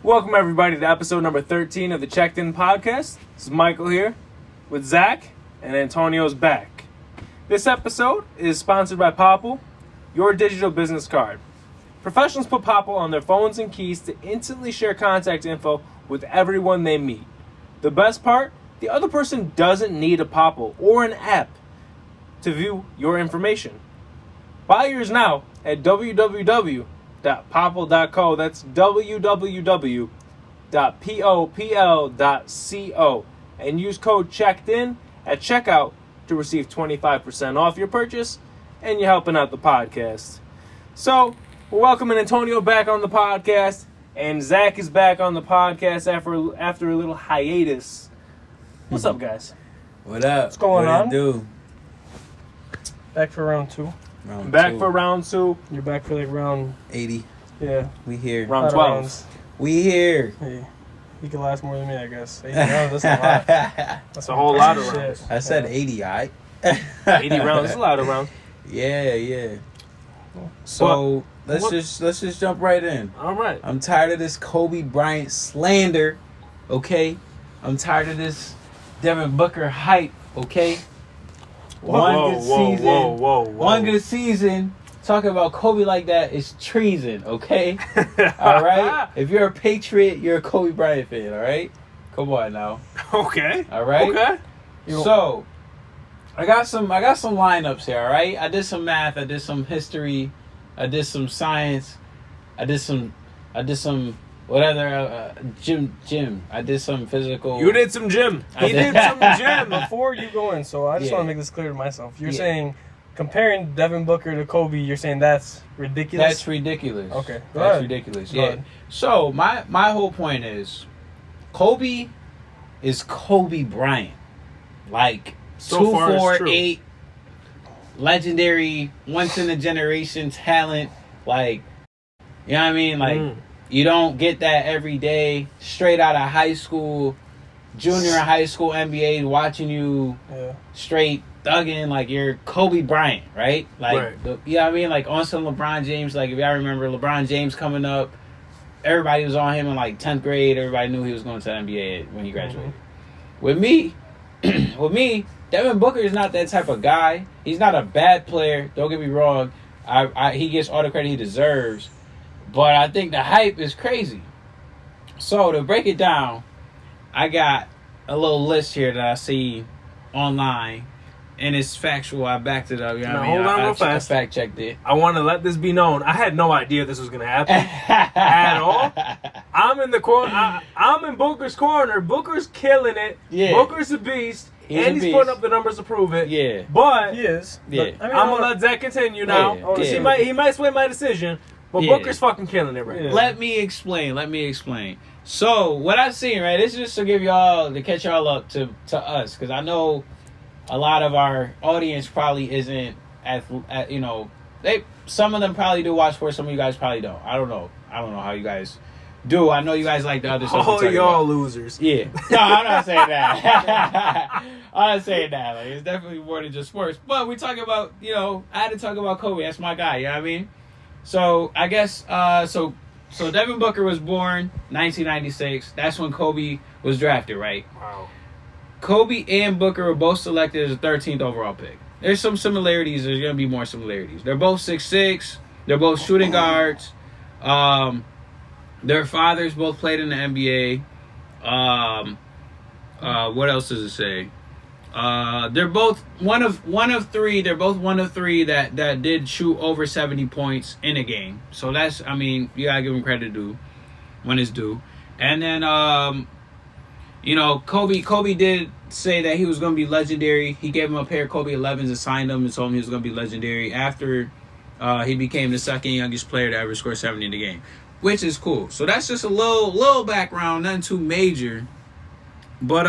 Welcome everybody to episode number 13 of the Checked In Podcast. This is Michael here with Zach, and Antonio's back. This episode is sponsored by Popple, your digital business card. Professionals put Popple on their phones and keys to instantly share contact info with everyone they meet. The best part? The other person doesn't need a Popple or an app to view your information. Buy yours now at www.popple.co. That's www.popl.co. And use code CHECKEDIN at checkout to receive 25% off your purchase, and you're helping out the podcast. So, we're welcoming Antonio back on the podcast, and Zach is back on the podcast after a little hiatus. What's up, guys? What up? What's going on? Do? Back for round two. For round two. You're back for like round 80. Yeah. We here. Round 12. We here. Hey, you can last more than me, I guess. 80 rounds, that's a lot. That's a whole lot of rounds. I said 80, alright? 80 rounds. That's a lot of rounds. Yeah. So let's just jump right in. All right. I'm tired of this Kobe Bryant slander. Okay. I'm tired of this Devin Booker hype. Okay. One good season. Talking about Kobe like that is treason, okay? All right? If you're a Patriot, you're a Kobe Bryant fan, all right? Come on now. Okay. All right? Okay. So, I got some lineups here, all right? I did some math, I did some history, I did some science, I did some what other gym. I did some physical. You did some gym. He did some gym. Before you go in, so I just want to make this clear to myself. You're saying comparing Devin Booker to Kobe, you're saying that's ridiculous? That's ridiculous. Okay. That's ridiculous. Go ahead. So my whole point is Kobe is Kobe Bryant. Like So far, it's true. 248 legendary, once in a generation talent. Like, you know what I mean? Like you don't get that every day. Straight out of high school, junior high school NBA, watching you straight thugging like you're Kobe Bryant, right? Like, you know what I mean? Like on some LeBron James. Like if y'all remember LeBron James coming up, everybody was on him in like 10th grade. Everybody knew he was going to the NBA when he graduated. With me, Devin Booker is not that type of guy. He's not a bad player. Don't get me wrong. He gets all the credit he deserves. But I think the hype is crazy. So to break it down, I got a little list here that I see online, and it's factual. I backed it up. You know what I mean? Hold on real fast. I fact checked it. I want to let this be known. I had no idea this was going to happen at all. I'm in the corner. I'm in Booker's corner. Booker's killing it. Yeah. Booker's a beast. He's putting up the numbers to prove it. Yeah. But He is. Yeah. But, I mean, I'm going to let Zach continue now. Because he might sway my decision. But Booker's fucking killing it right now. Let me explain. So, what I've seen, right, this is just to catch y'all up to us. Because I know a lot of our audience probably isn't, some of them probably do watch sports, some of you guys probably don't. I don't know how you guys do. I know you guys like the other stuff. Oh, y'all losers. Yeah. No, I'm not saying that. I'm not saying that. Like, it's definitely more than just sports. But we talking about, I had to talk about Kobe. That's my guy, you know what I mean? So, I guess, so Devin Booker was born 1996. That's when Kobe was drafted, right? Wow. Kobe and Booker were both selected as the 13th overall pick. There's some similarities. There's going to be more similarities. They're both 6'6". They're both shooting guards. Their fathers both played in the NBA. What else does it say? They're both one of three. They're both one of three that did shoot over 70 points in a game. So that's, you gotta give them credit due when it's due. And then, Kobe did say that he was gonna be legendary. He gave him a pair of Kobe 11s and signed them and told him he was gonna be legendary after he became the second youngest player to ever score 70 in the game, which is cool. So that's just a little background, nothing too major. But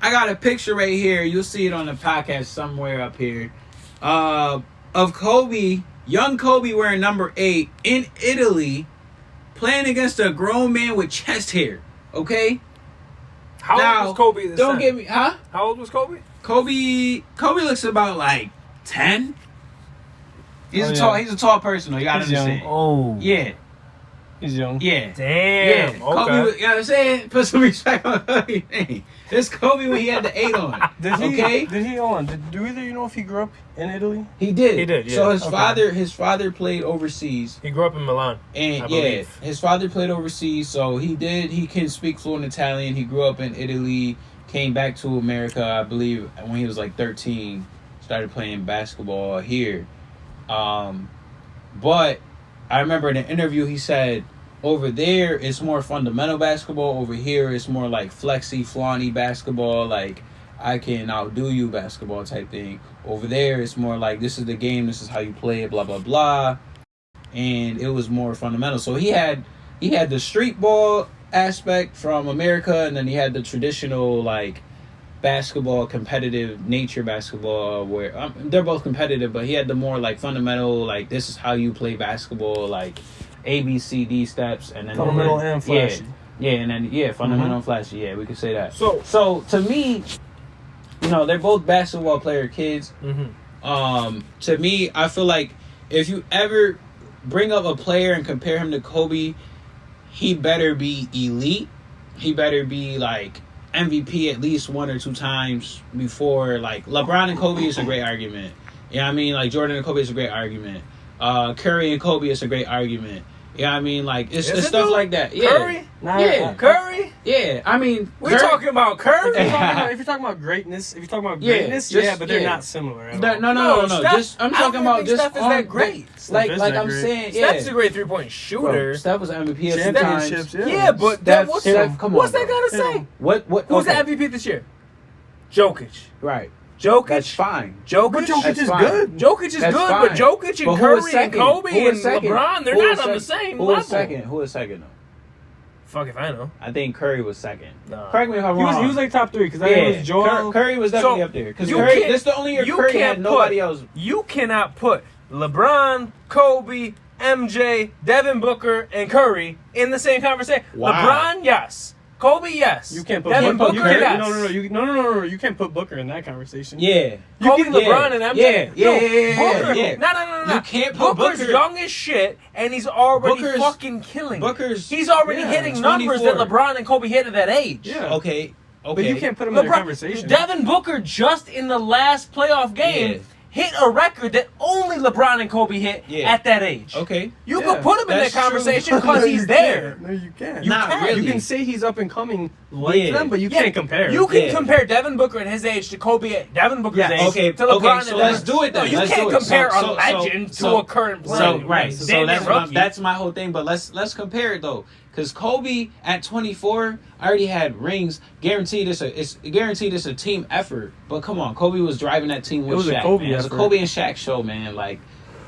I got a picture right here. You'll see it on the podcast somewhere up here. Of Kobe, young Kobe wearing number 8 in Italy, playing against a grown man with chest hair. Okay? How old was Kobe this Don't time? get me, huh? How old was Kobe? Kobe looks about like 10. He's a tall person though, you gotta understand. Oh. Yeah. He's young. Yeah. Damn. Yeah. Okay. Kobe, you know what I'm saying? Put some respect on Kobe's name. It's Kobe when he had the 8 on. Did he? Okay? Did he? Hold on. Do either you know if he grew up in Italy? He did. He did, yeah. So Okay. his father played overseas. He grew up in Milan. And I yeah, believe. his father played overseas, so he can speak fluent Italian. He grew up in Italy, came back to America, I believe, when he was like 13, started playing basketball here. But I remember in an interview he said, over there it's more fundamental basketball, over here it's more like flexy, flaunty basketball, like I can outdo you basketball type thing. Over there it's more like this is the game, this is how you play it, blah blah blah. And it was more fundamental. So he had the street ball aspect from America, and then he had the traditional like basketball, competitive nature basketball, where they're both competitive, but he had the more like fundamental, like this is how you play basketball, like ABCD steps, and then Fundamental and flashy. Yeah, and then fundamental and flashy. Yeah, we could say that. So to me, you know, they're both basketball player kids. Mm-hmm. To me, I feel like if you ever bring up a player and compare him to Kobe, he better be elite. He better be like MVP at least 1 or 2 times before. Like LeBron and Kobe is a great argument. You know what I mean? Like Jordan and Kobe is a great argument. Curry and Kobe is a great argument. You know what I mean? Like it's stuff though? like that. Yeah. Curry? Yeah. Curry? Yeah. I mean, We talking about Curry? If you're talking about greatness, but they're not similar at all. No. Steph- Just I'm I talking don't about think just Steph is on that great. Like Steph is like that I'm great. saying, yeah. Steph's a great 3-point shooter. Bro, Steph was MVP a few Championships, times. yeah. Yeah, but Steph- what's Steph, come on, what's that bro. got to say? What? Who's okay. the MVP this year? Jokic. Right. Jokic. That's fine. Jokic. But Jokic That's is fine. good. Jokic is That's good, fine. but Jokic and But who was Curry and second? Kobe Who was and second? LeBron, they're Who not was on the second? same Who level. was second? Who was second though? Fuck if I know. I think Curry was second. Nah. Correct me if I'm wrong. He was like top 3 because I think it was Joel. Curry was definitely So, up there because you Curry. can't- This is the only year you Curry can't had nobody put- else. You cannot put LeBron, Kobe, MJ, Devin Booker, and Curry in the same conversation. Wow. LeBron, yes. Kobe, yes. You can't put Devin Booker. Booker, yes. No. You can't put Booker in that conversation. Yeah. Kobe, can- LeBron, and MJ. Booker. yeah. No. You can't put Booker's Booker- young as shit, and he's already Booker's- fucking killing. Booker's- already yeah, hitting numbers 24. that LeBron and Kobe hit at that age. Yeah. Okay. But you can't put him in the conversation. Devin Booker just in the last playoff game hit a record that only LeBron and Kobe hit at that age. Okay. You Yeah, could put him in that that's true. conversation because he's there. No, you can't. You Not can. really. You can say he's up and coming like them, but you Yeah, can't compare. You can Yeah. compare Devin Booker at his age to Kobe at Devin Booker's Yes. age Okay, to LeBron okay, and so let's LeBron. do it then. No, you Let's can't do it. compare So- a legend so- to a current player. So right, Damn so near rookie. that's my whole thing. But let's compare it though, because Kobe at 24 already had rings. Guaranteed it's a team effort. But come on, Kobe was driving that team with It was a Shaq. Kobe man. It was a effort. Kobe and Shaq show, man. Like,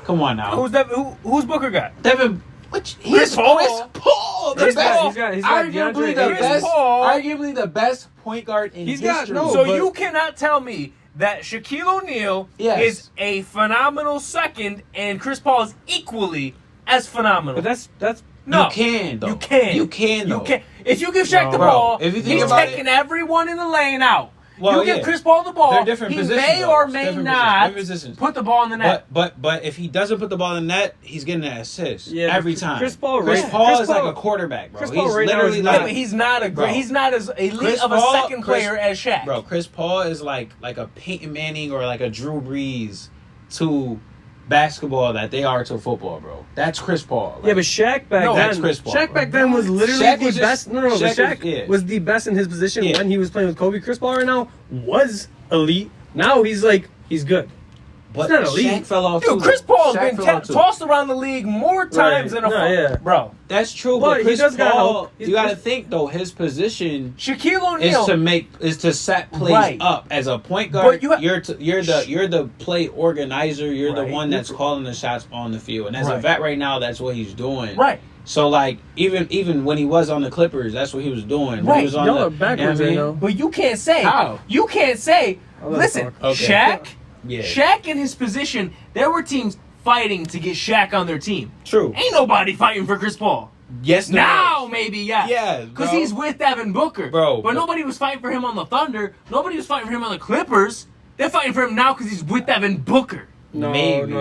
come on now. Who's Booker got? Devin? Chris Chris Paul. Paul, the Chris best. Paul. He's got Arguably DeAndre the Ayton. best. Paul. Arguably the best point guard in He's got- history. no, So but- you cannot tell me that Shaquille O'Neal Yes. is a phenomenal second and Chris Paul is equally as phenomenal. But that's no. You can though. You can. You can though. You can. If you give Shaq the Bro, ball, if you think he's about taking everyone in the lane out. Well, you give yeah. Chris Paul the ball, They're different he positions, may though. or It's may different not positions. put the ball in the net. But if he doesn't put the ball in the net, he's getting an assist every time. Chris Paul is Paul- like a quarterback, bro. Chris He's Paul right now literally is Yeah, like, but he's not a Bro. great. He's not as elite Chris of a Paul- second player as Shaq. bro. Chris Paul is like a Peyton Manning or like a Drew Brees to basketball that they are to football, bro. That's Chris Paul. Like, yeah, but Shaq back No, then. that's Chris Paul, Shaq bro. back then was literally Shaq the was best. just- No, but Shaq Shaq was- was the best in his position Yeah. when he was playing with Kobe. Chris Paul right now was elite. Now he's good. but not elite. Shaq fell off Dude, too. Chris Paul's Shaq been fell off too. tossed around the league more times than a bro. That's true, But but he Chris does got Paul, help. you got to think though, his position Shaquille is O'Neal. to set plays Right. up as a point But guard. you ha- you're the play organizer. You're the Right. one that's calling the shots on the field. And as a Right. vet right now, that's what he's doing. Right. So like even when he was on the Clippers, that's what he was doing. When Right. he was on Y'all the, are backwards you right know what I now. But you can't say. How? You can't say. I'll let him Listen, talk. Okay. Shaq. Yeah. Shaq in his position, there were teams fighting to get Shaq on their team. True. Ain't nobody fighting for Chris Paul. Yes. there Now is. maybe yes. Yeah, Because bro. he's with Devin Booker. Bro, But nobody was fighting for him on the Thunder. Nobody was fighting for him on the Clippers. They're fighting for him now because he's with Devin Booker. No,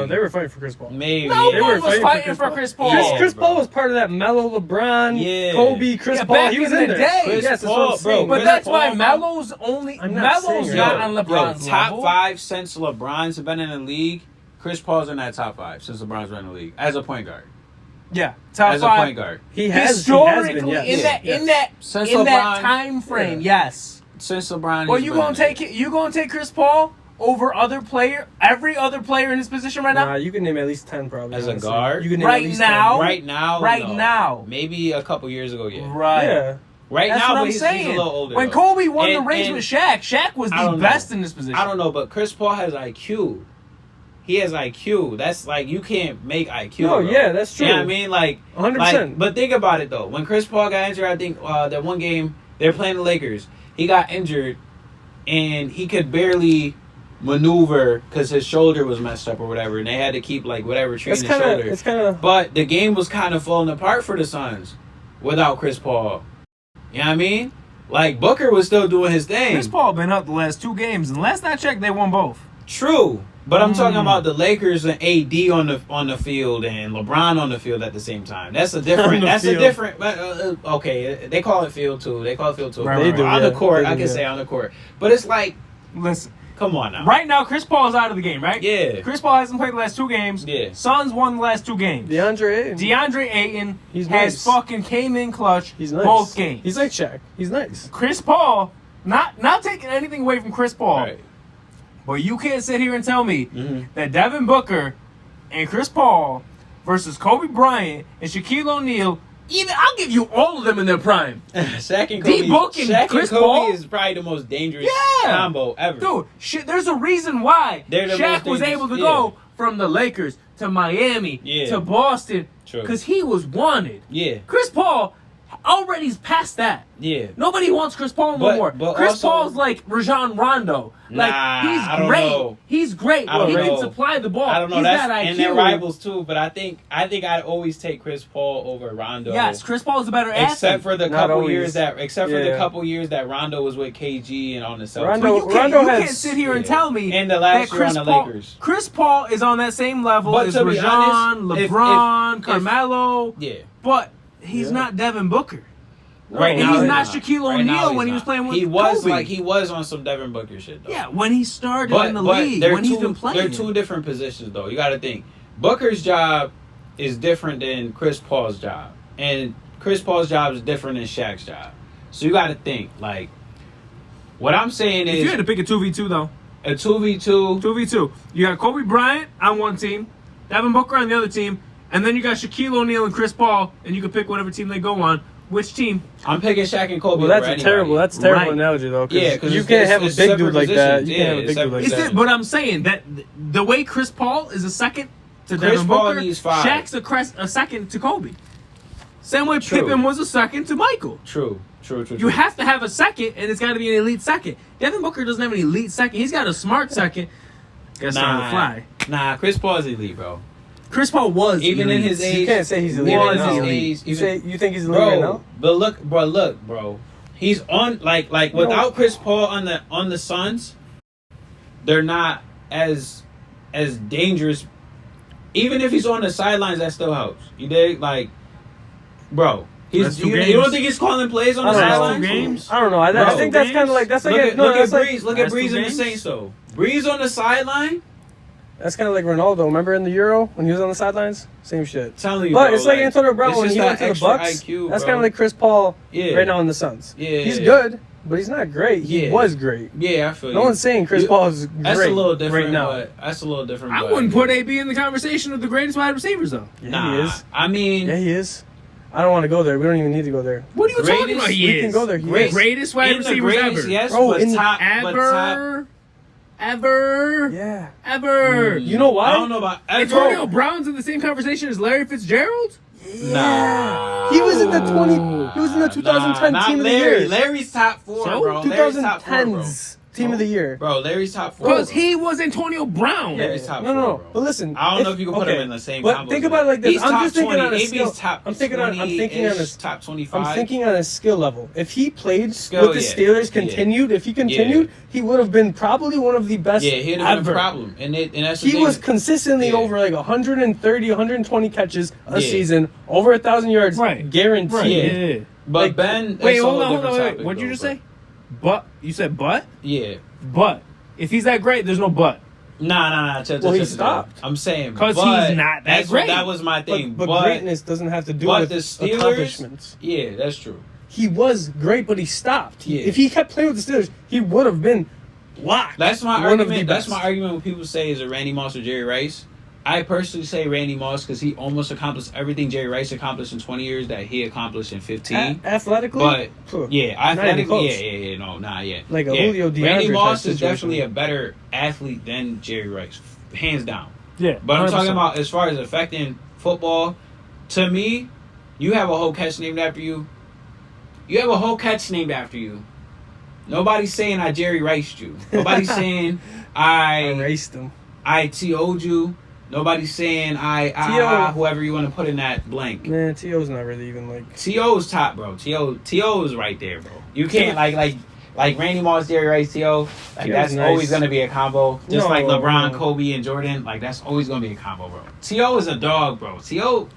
they were fighting for Chris Paul. Maybe. No They one were was fighting for Paul. Chris Paul. Yeah, Chris bro. Paul was part of that Melo, LeBron, Kobe, Chris Yeah, Paul. back He was in in the there. day. Chris Yes, that's Paul, what I'm saying. bro. But Chris that's why Paul- Melo's only I'm not Melo's saying not that. on LeBron's top level. 5 since LeBron's been in the league. Chris Paul's in that top 5 since LeBron's been in the league as a point guard. Yeah, top As 5. a point guard. He has Historically, been, yes. in that Since in that LeBron- time frame, Yeah. yes. Since LeBron. Well, he's you been gonna in the take league. it? You gonna take Chris Paul over every other player in his position right now? Nah, you can name at least 10 probably. As a honestly. guard? You can name Right at least now? 10. Right now. Right no. now. Maybe a couple years ago. Yeah. Right. Yeah. Right That's now, what but I'm he's saying. a little older. When though. Kobe won the And- race and- with Shaq was I the don't best know. in this position. I don't know, but Chris Paul has IQ. He has IQ. That's like you can't make IQ. No, bro. yeah, that's true. You know what I mean? Like 100%. Like, but think about it though. When Chris Paul got injured, I think that one game they're playing the Lakers. He got injured, and he could barely maneuver because his shoulder was messed up or whatever, and they had to keep like whatever treating his shoulder. It's kind of. But the game was kind of falling apart for the Suns without Chris Paul. You know what I mean? Like Booker was still doing his thing. Chris Paul been up the last 2 games, and last I checked, they won both. True, but I'm talking about the Lakers and AD on the field and LeBron on the field at the same time. That's a different. That's a field. different. Okay, they call it field too. They call it field too. Right, they do, on yeah. the court, They I do, can yeah. say on the court, but it's like, Listen, come on now. right now Chris Paul is out of the game, right? Yeah. Chris Paul hasn't played the last 2 games. Yeah. Suns won the last 2 games. DeAndre Ayton He's has nice. fucking came in clutch He's nice. both games. He's like Shaq. He's nice. Chris Paul, not taking anything away from Chris Paul, Right. but you can't sit here and tell me Mhm. that Devin Booker and Chris Paul versus Kobe Bryant and Shaquille O'Neal, even I'll give you all of them in their prime. Shaq and D Kobe. Book and Shaq Chris and Kobe Paul? is probably the most dangerous Yeah. combo ever. Dude, shit, there's a reason why They're the Shaq most was dangerous, able to yeah. go from the Lakers to Miami Yeah. to Boston True. because he was wanted. Yeah. Chris Paul already's past that. Yeah. Nobody wants Chris Paul no But- more. but Chris also- Paul's like Rajon Rondo. Like Nah, he's I don't great. know. He's great. I don't He can know. supply the ball. I don't know. He's That's got IQ. and they're rivals too. But I think I'd always take Chris Paul over Rondo. Yes, Chris Paul's a better athlete. Except for the Not couple always. years that, Yeah. Rondo was with KG and on the Celtics. Rondo- But you can't, Rondo you has- can't sit here and yeah. tell me And the last that year on Chris the Paul, Lakers. Chris Paul is on that same level But as to be Rajon, honest, LeBron, if- Carmelo. Yeah. But he's Yeah. not Devin Booker. Right And now he's he's not Shaquille Right O'Neal now he's when he not. was playing with He was Kobe. like he was on some Devin Booker shit though. Yeah, when he started But, in the but league, they're when he's two- been playing. They're 2 different positions though. You got to think. Booker's job is different than Chris Paul's job, and Chris Paul's job is different than Shaq's job. So you got to think like. What I'm saying If is you had to pick a 2v2 though, a 2v2. 2v2. You got Kobe Bryant on one team, Devin Booker on the other team, and then you got Shaquille O'Neal and Chris Paul, and you can pick whatever team they go on. Which team? I'm picking Shaq and Kobe. Well, that's over a anybody. terrible. That's a terrible Right. analogy though. Yeah, 'cause you it's- can't have a it's big separate dude like that. positions. You Yeah, can't have a it's big dude separate like Is that. it? But I'm saying that the way Chris Paul is a second to Chris Devin Paul Booker, needs 5. Shaq's a second to Kobe. Same way True. Pippen was a second to Michael. True. You have to have a second, and it's got to be an elite second. Devin Booker doesn't have an elite second. He's got a smart second. Guess on the fly. Nah, Chris Paul's elite, bro. Chris Paul was Even in elite. his age, You can't say he's elite even right in now. his age, You think he's elite right now? But look, bro. He's on like without Chris Paul on the Suns, they're not as dangerous. Even if he's on the sidelines, that still helps. You dig? Like, bro, That's 2 you games. don't think he's calling plays on the I don't know. sidelines? Games? I don't know. I Bro, think that's kind of like that's like Look at like Breeze. Look that's at Breeze 2 in the games? Saints though. Breeze on the sideline. that's kind of like Ronaldo. Remember in the Euro when he was on the sidelines? Same shit. Telling you, But bro, it's like Antonio Brown it's when just he went that to the extra Bucks. IQ, That's bro. kind of like Chris Paul Yeah. right now in the Suns. Yeah, He's yeah. good, but he's not great. He Yeah. was great. Yeah, I feel No you. one's saying Chris You- Paul is great That's a little different right now. But that's a little different. I but- wouldn't put AB in the conversation of the greatest wide receivers, though. Yeah, Nah, he is. I mean, Yeah, he is. I don't want to go there. We don't even need to go there. What are you talking Greatest- about? He we is. can go there. He Great. is. Greatest wide in the receivers greatest, ever. yes, Bro, but in- top, but top. Ever. Yeah. Ever. You know why? I don't know about Antonio Brown's in the same conversation as Larry Fitzgerald? Nah, He was in the 20. He was in the 2010 not team of the Larry. year. Larry's top 4, So, bro. Larry's top 4, bro. 2010s. team of the year. Bro, Larry's top 4. Because he was Antonio Brown. Yeah, Larry's top no, 4, no. bro. But listen, I don't know if you can put him in the same But combo. think about it like this. He's I'm top just thinking 20. on a AB's skill. top I'm thinking on a top 25. I'm thinking on a skill level. If he played Skill, with the yeah. Steelers, if he continued, he would have been probably one of the best. Yeah, he'd have been ever. a problem. And that's the He thing. was consistently over like 130, 120 catches a season, over 1,000 yards, guaranteed. Right. Yeah. But like, Ben, Wait, hold on. Wait. What'd you just say? But you said but? Yeah. But if he's that great, there's no but. Nah. Well, he stopped. I'm saying because he's not that great. That was my thing. But greatness doesn't have to do with the Steelers, accomplishments. Yeah, that's true. He was great, but he stopped. Yeah. If he kept playing with the Steelers, he would have been locked. That's my one argument. Of the That's best. my argument when people say is it Randy Moss or Jerry Rice. I personally say Randy Moss because he almost accomplished everything Jerry Rice accomplished in 20 years that he accomplished in 15. Athletically? But, yeah, athletically, not yet. Like a yeah. Julio DeAndre Randy Moss type is situation. definitely a better athlete than Jerry Rice, hands down. Yeah. But I'm 100%. talking about as far as affecting football, to me, you have a whole catch named after you. You have a whole catch named after you. Nobody's saying I Jerry Riced you. Nobody's saying I erased him. I TO'd you. Nobody's saying whoever you want to put in that blank. Man, T.O.'s not really even like... T.O.'s top, bro. T.O. is right there, bro. You can't, like Randy Moss, Jerry Rice, T.O., like, that's nice. always going to be a combo. Just like LeBron, no. Kobe, and Jordan, like, that's always going to be a combo, bro. T.O. is a dog, bro. T.O.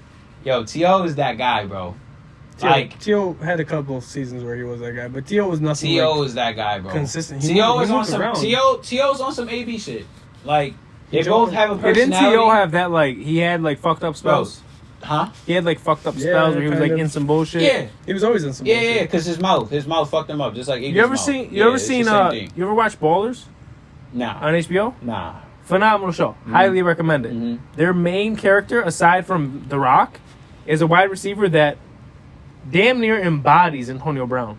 is that guy, bro. T.O. had a couple of seasons where he was that guy, but T.O. was nothing T.O. is that guy, bro. consistent. T.O. is on some... T.O.'s on some A.B. shit. Like... They both have a personality. Didn't T.O. have that, like, he had, like, fucked up spells? Huh? He had, like, fucked up spells where he was, like, in some bullshit? Yeah. He was always in some bullshit. Yeah, because his mouth fucked him up, just like You ever seen, you ever watch Ballers? Nah. On HBO? Nah. Phenomenal show. Highly recommend it. Mm-hmm. Their main character, aside from The Rock, is a wide receiver that damn near embodies Antonio Brown.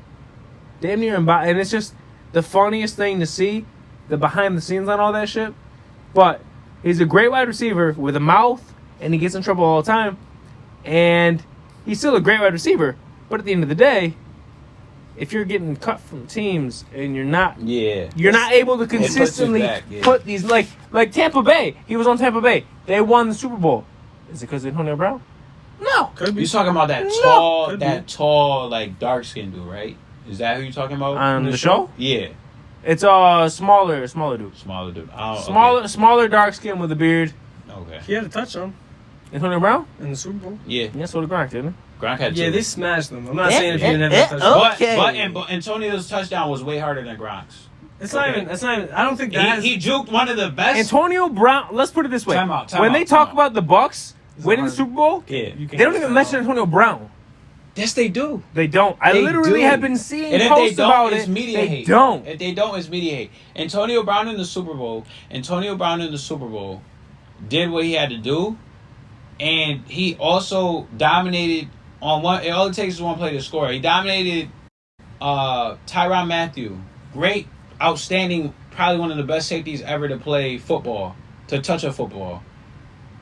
And it's just the funniest thing to see, the behind the scenes on all that shit. But he's a great wide receiver with a mouth, and he gets in trouble all the time. And he's still a great wide receiver. But at the end of the day, if you're getting cut from teams and you're not able to consistently put these, like Tampa Bay. He was on Tampa Bay. They won the Super Bowl. Is it because of Antonio Brown? No. You're talking about that tall, like dark skinned dude, right? Is that who you're talking about on the show? Yeah. It's a smaller dude. Smaller dude. Oh, smaller, dark skin with a beard. Okay. He had a touchdown Antonio Brown in the Super Bowl. Yeah. Yeah, so did Gronk, didn't he? Gronk had two. Yeah, they smashed them. I'm not saying if he didn't have that touchdown. Okay. But Antonio's touchdown was way harder than Gronk's. It's not even. I don't think that he juked one of the best. Antonio Brown. Let's put it this way. When they talk about the Bucks winning the Super Bowl, they don't even mention Antonio Brown. Yes, they do. They don't. I literally have been seeing posts about it. They don't. If they don't, it's media hate. Antonio Brown in the Super Bowl did what he had to do, and he also dominated on one. All it takes is one play to score. He dominated Tyrann Mathieu. Great, outstanding, probably one of the best safeties ever to play football, to touch a football.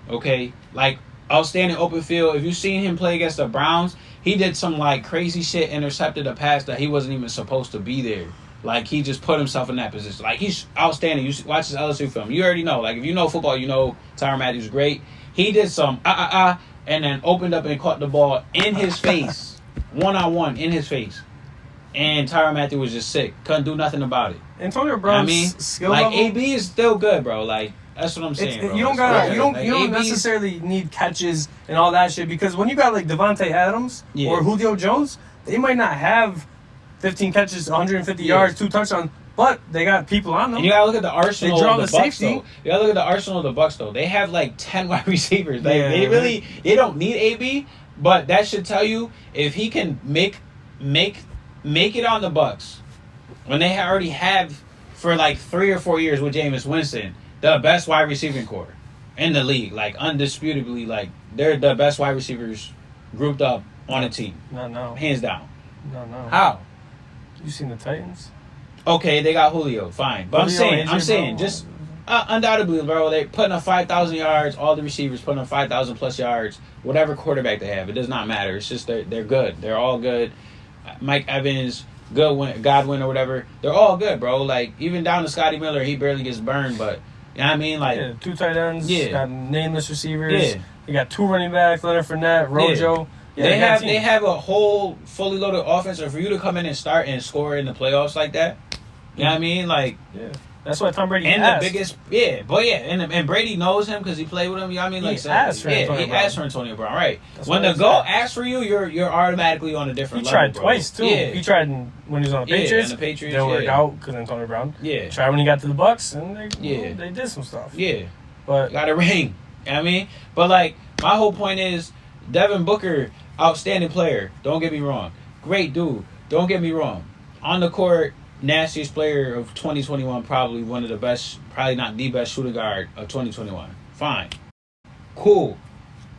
Okay, like outstanding open field. If you've seen him play against the Browns, he did some like crazy shit, intercepted a pass that he wasn't even supposed to be there. Like he just put himself in that position. Like he's outstanding. You watch his LSU film. You already know. Like if you know football, you know Tyrann Mathieu's great. He did some and then opened up and caught the ball in his face, 1-on-1 in his face. And Tyrann Mathieu was just sick. Couldn't do nothing about it. Antonio Brown's skill like level, AB is still good, bro. Like that's what I'm saying, bro. You don't necessarily need catches and all that shit, because when you got like Devontae Adams or Julio Jones, they might not have 15 catches, 150 yards, 2 touchdowns, but they got people on them. And you gotta look at the arsenal of the Bucks, though. You gotta look at the arsenal of the Bucks, though. They have like 10 wide receivers. Like they don't need AB, but that should tell you if he can make it on the Bucks when they already have for like 3 or 4 years with Jameis Winston, the best wide receiving core in the league, like undisputably, like they're the best wide receivers grouped up on a team. No. Hands down. No. How? You seen the Titans? Okay, they got Julio, fine. But I'm saying, just undoubtedly, bro, they're putting up 5,000 yards. All the receivers putting up 5,000 plus yards. Whatever quarterback they have, it does not matter. It's just they're good. They're all good. Mike Evans, Godwin or whatever. They're all good, bro. Like, even down to Scotty Miller, he barely gets burned, but, you know what I mean? Like, 2 tight ends, got nameless receivers. Yeah. You got 2 running backs, Leonard Fournette, Rojo. Yeah, they have a whole fully loaded offense, and for you to come in and start and score in the playoffs like that, you know what I mean? Like, that's why Tom Brady and asked. the biggest, and Brady knows him because he played with him. You know what I mean? Like, he asked for Antonio Brown, right? That's when the GOAT asks for you, you're automatically on a different level. He tried twice too. Yeah. He tried when he was on the Patriots. And the Patriots didn't work out because Antonio Brown. Yeah. Tried when he got to the Bucks, and they did some stuff. Yeah. But got a ring. You know what I mean? But, like, my whole point is Devin Booker, outstanding player. Don't get me wrong. Great dude. Don't get me wrong. On the court, nastiest player of 2021, probably one of the best, probably not the best shooting guard of 2021. Fine. Cool.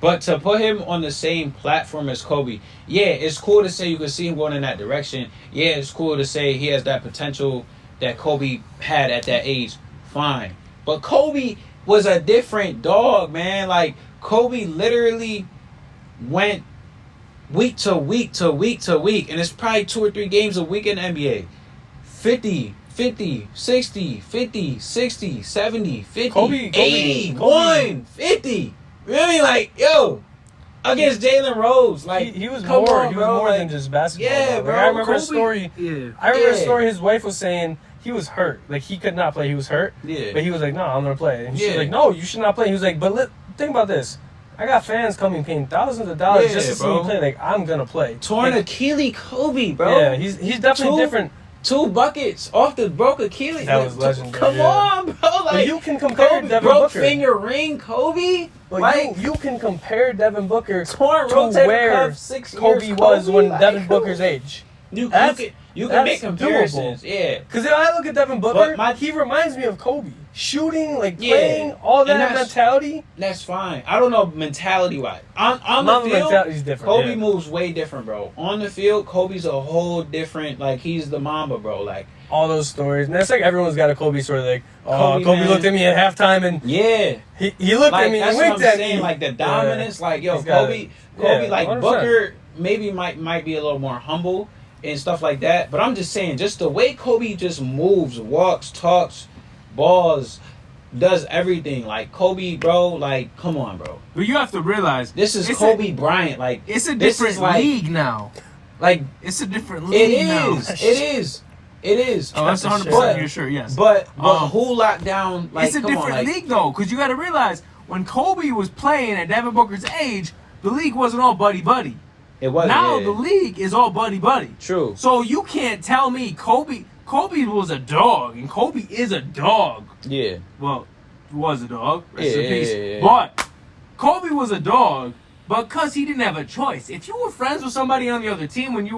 But to put him on the same platform as Kobe, it's cool to say you can see him going in that direction. Yeah, it's cool to say he has that potential that Kobe had at that age. Fine. But Kobe was a different dog, man. Like, Kobe literally went week to week to week to week, and it's probably 2 or 3 games a week in the NBA. 50, 60, 50, 60, 70, 50, Kobe, 80, 1, 50. Really, like, yo, against Jalen Rose. Like, he was come more, on, he was bro. more Like, than just basketball. yeah, Like, bro. I remember Kobe, a story. Yeah. I remember a story. His wife was saying he was hurt. Like, he could not play. He was hurt. Yeah. But he was like, no, I'm going to play. And she was Yeah. like, no, you should not play. He was like, but think about this. I got fans coming paying thousands of dollars just to see me play. Like, I'm going to play. Torn Achilles Kobe, bro. Yeah, he's definitely different. 2 buckets off the broke Achilles. That was legendary. Come on, bro. Like, But you can compare Kobe, Devin broke Booker. finger ring, Kobe. But like, you can compare Devin Booker torn to rotator where cuff, 6 years, Kobe was when like, Devin Booker's age. You That's- can make that's comparisons. doable. Yeah. Because if I look at Devin Booker, But he reminds me of Kobe. Shooting, like Yeah. playing, all And that that's- mentality. That's fine. I don't know mentality-wise. On the field, mentality's different. Kobe yeah. moves way different, bro. On the field, Kobe's a whole different, like, he's the Mamba, bro. Like, All those stories. And that's like everyone's got a Kobe story. Like, oh, Kobe man. looked at me at halftime and yeah. he looked Like, at me that's and what winked I'm at saying. me. Like, the dominance, like, yo, He's got Kobe, it. like, 100%. Booker maybe might be a little more humble and stuff like that. But I'm just saying, just the way Kobe just moves, walks, talks, balls, does everything. Like, Kobe, bro, like, come on, bro. But you have to realize This is Kobe Bryant. Like, it's a this different is like- league now. Like, It's a different league now. It is. Oh, that's That's 100% you're sure, yes. But Um, who locked down? Like, it's a come on, different like, league though, because you got to realize when Kobe was playing at Devin Booker's age, the league wasn't all buddy buddy. It was Now the league is all buddy buddy. True. So you can't tell me Kobe was a dog, and Kobe is a dog. Yeah. Well, was a dog. Rest Yeah, in peace. yeah. But Kobe was a dog because he didn't have a choice. If you were friends with somebody on the other team when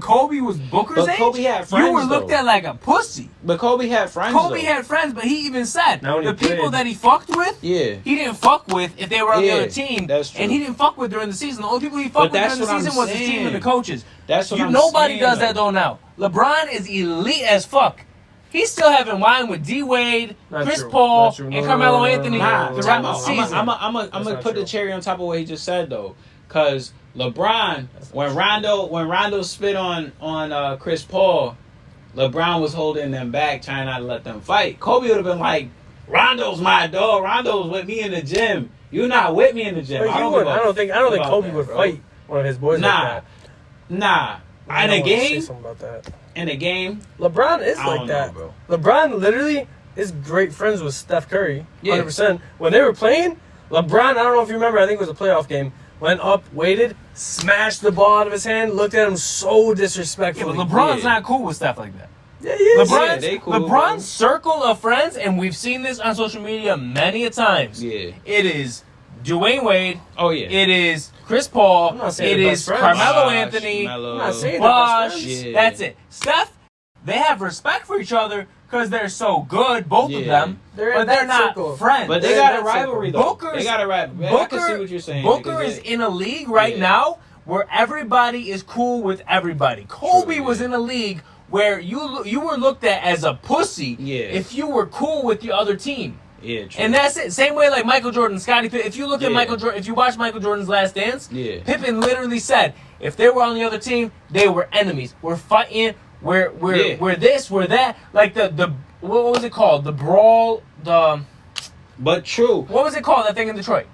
Kobe was Booker's But age, Kobe had friends, you were looked though. at like a pussy. But Kobe had friends. Kobe though. had friends, but he even said Now when the he people played- that he fucked with, Yeah. he didn't fuck with if they were on the Yeah, other team. that's true. And he didn't fuck with during the season. The only people he But fucked with that's during the what I'm season was his team and the saying. coaches. That's what I'm Nobody saying, does that though. though now. LeBron is elite as fuck. He's still having wine with D Wade, Not Chris true. Paul, Not true. and No, Carmelo no, no, no, Anthony no, no, Nah, no, no, throughout no, the no, season. I'm That's gonna not put the true. cherry on top of what he just said though, because LeBron, when Rondo spit on Chris Paul, LeBron was holding them back, trying not to let them fight. Kobe would have been like, "Rondo's my dog. Rondo's with me in the gym. You're not with me in the gym." But I you don't wouldn't. give a I don't think about Kobe that, would bro. fight one of his boys Nah. like that. Nah, I in a wanna say game, something about that. I LeBron is like don't that. know, bro. LeBron literally is great friends with Steph Curry. Yeah. 100%. When they were playing, LeBron, I don't know if you remember, I think it was a playoff game, went up, waited, smashed the ball out of his hand, looked at him so Yeah, disrespectfully. but LeBron's Yeah. not cool with stuff like that. Yeah, he is. Yeah, they cool, LeBron's circle of friends, and we've seen this on social media many a times. Yeah. It is Dwayne Wade. Oh yeah. It is Chris Paul. I'm not saying It they're is best friends. Carmelo Bosh, Anthony. Melo. I'm not saying Bosh. they're best friends. Yeah. That's it. Steph, they have respect for each other because they're so good, both of Yeah. them. They're in but they're that not circle. friends. But they They're got in a that rivalry circle. though. Booker's- They got a rivalry. I can see what you're saying. Booker because is it- in a league right Yeah. now where everybody is cool with everybody. Kobe True, was yeah. in a league where you were looked at as a pussy Yeah. if you were cool with the other team. Yeah, true. And that's it. Same way like Michael Jordan, Scottie Pippen. If you look at Yeah. Michael Jordan, if you watch Michael Jordan's Last Dance, Yeah. Pippen literally said if they were on the other team, they were enemies. We're fighting. we're this, we're that. Like the what was it called? The brawl, But true. What was it called? That thing in Detroit?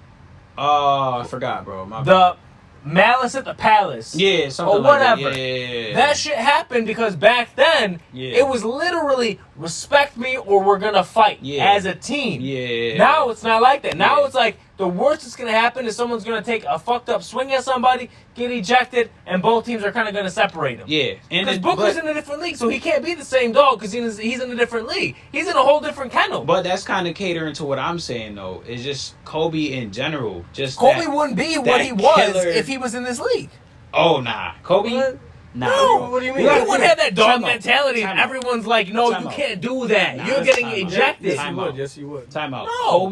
I forgot, bro. The Malice at the Palace. Yeah, something or whatever. Like that. Yeah. That shit happened because back then it was literally respect me or we're gonna fight as a team. Yeah. Now it's not like that. Now it's like the worst that's gonna happen is someone's gonna take a fucked up swing at somebody, get ejected, and both teams are kind of gonna separate them. Yeah. Because Booker's in a different league, so he can't be the same dog because he's in a different league. He's in a whole different kennel. But that's kind of catering to what I'm saying though. It's just Kobe in general. Just Kobe wouldn't be what he was if he was in this league. Oh nah, Kobe. What? Nah. No, what do you mean? You wouldn't have that dog mentality. Time and out. everyone's like, no, Time you out. can't do that. Nah, You're getting time out. ejected. Yes, you would. Time out. No.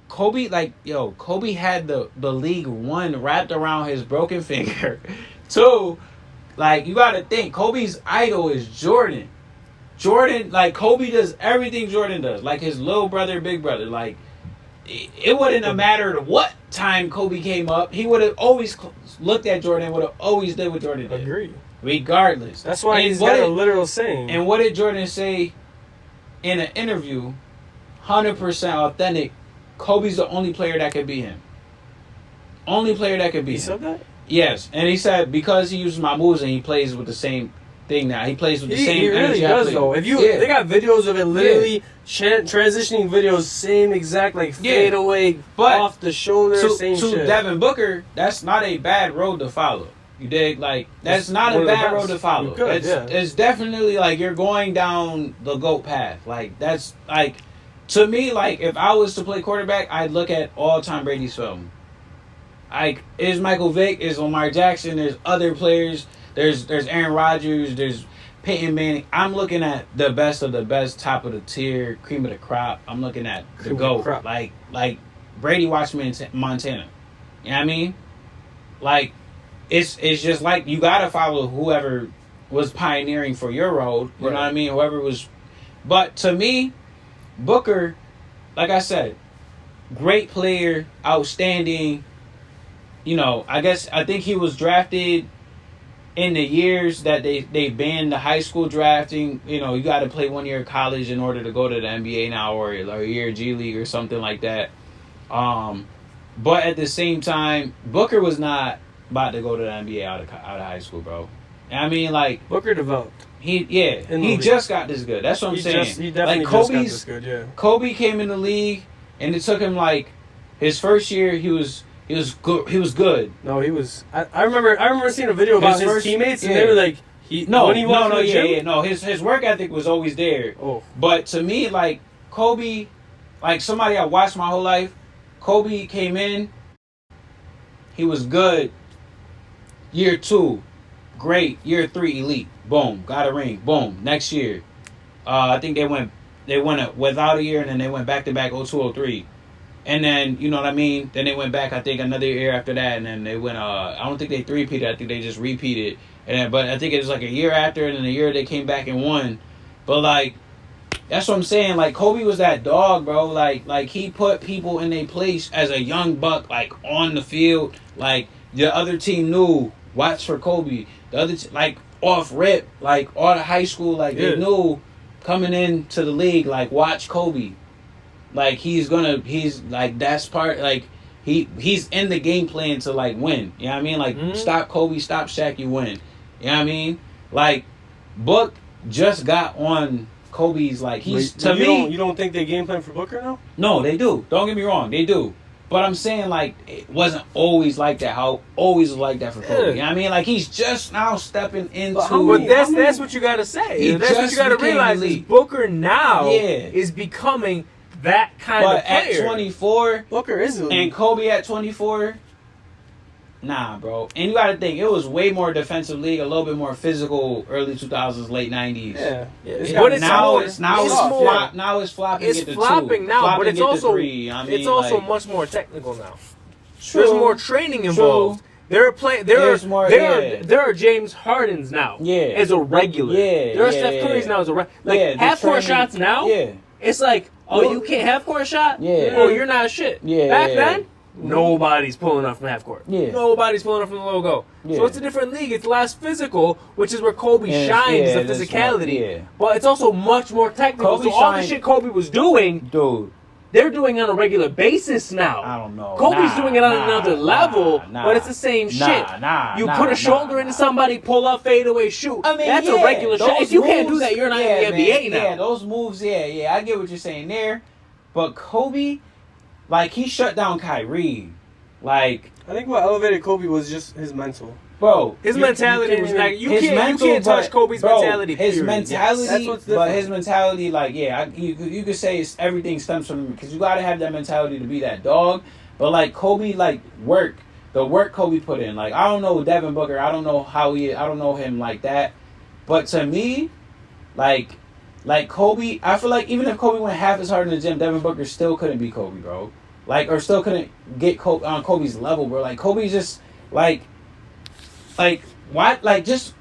Kobe had the league, one, wrapped around his broken finger. Two, like, you gotta think, Kobe's idol is Jordan. Jordan, like, Kobe does everything Jordan does. Like, his little brother, big brother. Like, it wouldn't have mattered what time Kobe came up. He would have always looked at Jordan, would have always did what Jordan did. Agree. Regardless. That's why he's got a literal saying. And what did Jordan say in an interview? 100% authentic. Kobe's the only player that could beat him. Only player that could beat him. He said that? Yes. And he said because he uses my moves and he plays with the same thing now. He plays with the same He really does, though. If they got videos of it literally transitioning videos, same exact, like, fade away, but off the shoulder, same shit. To Devin Booker, that's not a bad road to follow. You dig? Like, that's not a bad road to follow. It's definitely, like, you're going down the GOAT path. Like, that's, like, to me, like, if I was to play quarterback, I'd look at all Tom Brady's film. Like, is Michael Vick, is Lamar Jackson, there's other players, there's Aaron Rodgers, there's Peyton Manning. I'm looking at the best of the best, top of the tier, cream of the crop. I'm looking at the GOAT. Like Brady watched me in Montana. You know what I mean? Like, it's just like you gotta follow whoever was pioneering for your road. You know what I mean? Whoever was. But to me, Booker, like I said, great player, outstanding. You know, I think he was drafted in the years that they banned the high school drafting. You know, you got to play 1 year of college in order to go to the NBA now, or a year G League or something like that. But at the same time, Booker was not about to go to the NBA out of high school, bro. I mean, like, Booker developed. He just got this good. That's what I'm saying. He definitely like, just got this good. Yeah. Kobe came in the league, and it took him like his first year. He was good. He was good. No, he was. I remember seeing a video about his teammates, and they were like, His work ethic was always there. Oh, but to me, like, Kobe, like somebody I watched my whole life, Kobe came in. He was good. Year 2, great. Year 3, elite. Boom, got a ring. Boom, next year. I think they went without a year, and then they went back to back 02, 03. And then, you know what I mean? Then they went back, I think, another year after that, and then they went, I don't think they three-peated, I think they just repeated. But I think it was like a year after, and then a year they came back and won. But, like, that's what I'm saying. Like, Kobe was that dog, bro. Like he put people in their place as a young buck, like, on the field. Like, the other team knew, watch for Kobe. The other like, off rip, like, all the high school, like, they knew coming into the league, like, watch Kobe. Like, he's like, that's part, like, he's in the game plan to, like, win. You know what I mean? Like, stop Kobe, stop Shaq, you win. You know what I mean? Like, Book just got on Kobe's, like, you don't think they game plan for Booker now? No, they do. Don't get me wrong, they do. But I'm saying, like, it wasn't always like that. How always was like that for Kobe. You know what I mean? Like, he's just now stepping into. But that's what you gotta say. That's what you gotta realize. Is Booker now is becoming that kind of player. But at 24, Booker is elite. And Kobe at 24, nah, bro. And you gotta think, it was way more defensive league, a little bit more physical, early 2000s, late 90s. Yeah. Now it's flopping. It's flopping now, but it's also much more technical now. True. There's more training involved. There are James Hardens now as a regular. There are Steph Curry's now as a regular. Half-court shots now, it's like, oh, you can't half-court shot? Oh, you're not shit. Back then, nobody's pulling up from half court. Yeah. Nobody's pulling up from the logo. Yeah. So it's a different league. It's less physical, which is where Kobe shines, the physicality. But it's also much more technical. So all the shit Kobe was doing, dude, they're doing it on a regular basis now. I don't know. Kobe's doing it on another level, but it's the same shit. You put a shoulder into somebody, pull up, fade away, shoot. I mean, that's a regular shot. If you can't do that, you're not in the NBA now. Yeah, those moves, I get what you're saying there. But Kobe, like, he shut down Kyrie. Like, I think what elevated Kobe was just his mental. Bro, his mentality was like you can't touch Kobe's mentality. His period. mentality, Yes. but his mentality, like you could say everything stems from him because you gotta have that mentality to be that dog. But like Kobe, like the work Kobe put in. Like I don't know Devin Booker, I don't know I don't know him like that. But to me, like Kobe, I feel like even if Kobe went half as hard in the gym, Devin Booker still couldn't be Kobe, bro. Like or still couldn't get on Kobe's level, bro. Like Kobe's just like what? Like just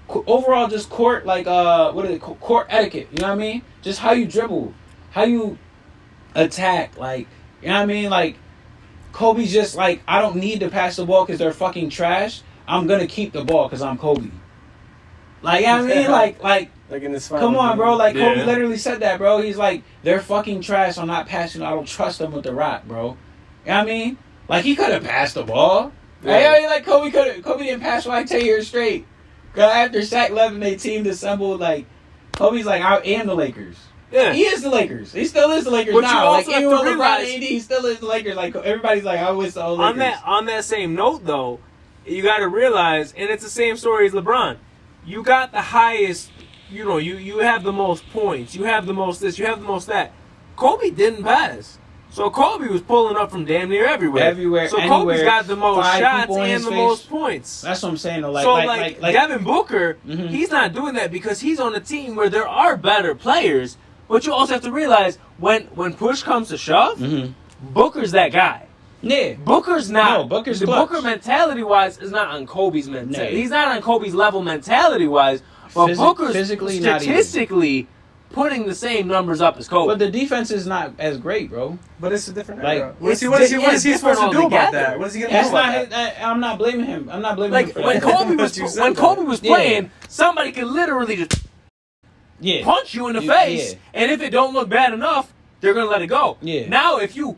overall just court court etiquette. You know what I mean? Just how you dribble, how you attack. Like you know what I mean? Like Kobe's just like I don't need to pass the ball because they're fucking trash. I'm gonna keep the ball because I'm Kobe. Like you know what I mean? Like in this come on, bro. Like Kobe literally said that, bro. He's like they're fucking trash. I'm not passing. I don't trust them with the rock, bro. You know what I mean? Like he could have passed the ball. Yeah. Hey, like Kobe didn't pass for like 10 years straight. Cause after Shaq left and they team assembled, like Kobe's like I am the Lakers. Yeah, he is the Lakers. He still is the Lakers but now. Like even with LeBron and AD, he still is the Lakers. Like everybody's like I wish the old Lakers. On that same note though, you got to realize, and it's the same story as LeBron. You got the highest. You have the most points. You have the most this. You have the most that. Kobe didn't pass. So Kobe was pulling up from damn near everywhere. So Kobe's got the most shots and the most points. That's what I'm saying. Though. Like Devin Booker, he's not doing that because he's on a team where there are better players. But you also have to realize when push comes to shove, Booker's that guy. Yeah, Booker's not. No, Booker's the clutch. Booker mentality wise is not on Kobe's mentality. He's not on Kobe's level mentality wise. But Booker's physically statistically putting the same numbers up as Kobe. But the defense is not as great, bro. But it's a different era. What is he supposed to do about that? What is he going to do about that? I'm not blaming him. I'm not blaming him for when that. when Kobe was playing, somebody could literally just punch you in the face, and if it don't look bad enough, they're going to let it go. Yeah. Now, if you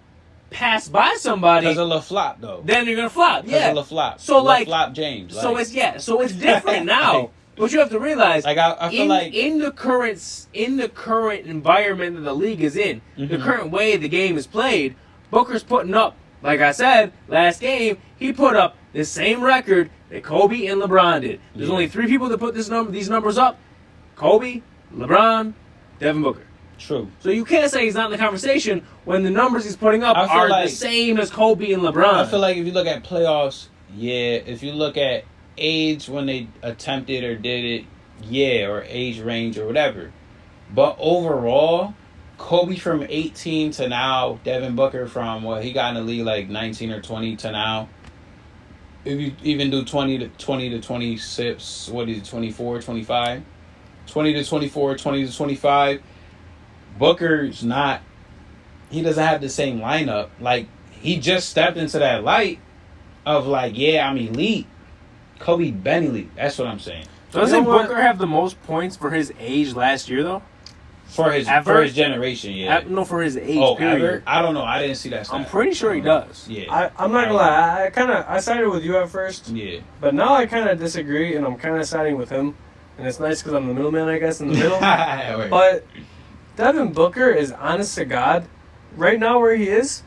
pass by somebody, because of the flop though, then you're going to flop. Yeah. Because of the flop. So flop James. So it's different now. What you have to realize, like I feel in the current environment that the league is in, the current way the game is played, Booker's putting up, like I said, last game, he put up the same record that Kobe and LeBron did. There's only 3 people that put these numbers up: Kobe, LeBron, Devin Booker. True. So you can't say he's not in the conversation when the numbers he's putting up are the same as Kobe and LeBron. I feel like if you look at playoffs, if you look at age when they attempted or did it, or age range or whatever. But overall, Kobe from 18 to now, Devin Booker from he got in the league like 19 or 20 to now. If you even do 20 to 26, what is it, 24, 25? 20 to 24, 20 to 25. Booker's not, he doesn't have the same lineup. Like, he just stepped into that light of like, I'm elite. Kobe been elite. That's what I'm saying. Doesn't Booker have the most points for his age last year, though? For his generation, No, for his age, period. Ever? I don't know. I didn't see that stat. I'm pretty sure he does. Yeah. I'm not gonna lie. I sided with you at first. Yeah. But now I kind of disagree, and I'm kind of siding with him. And it's nice because I'm the middleman, I guess, in the middle. But Devin Booker is, honest to God, right now where he is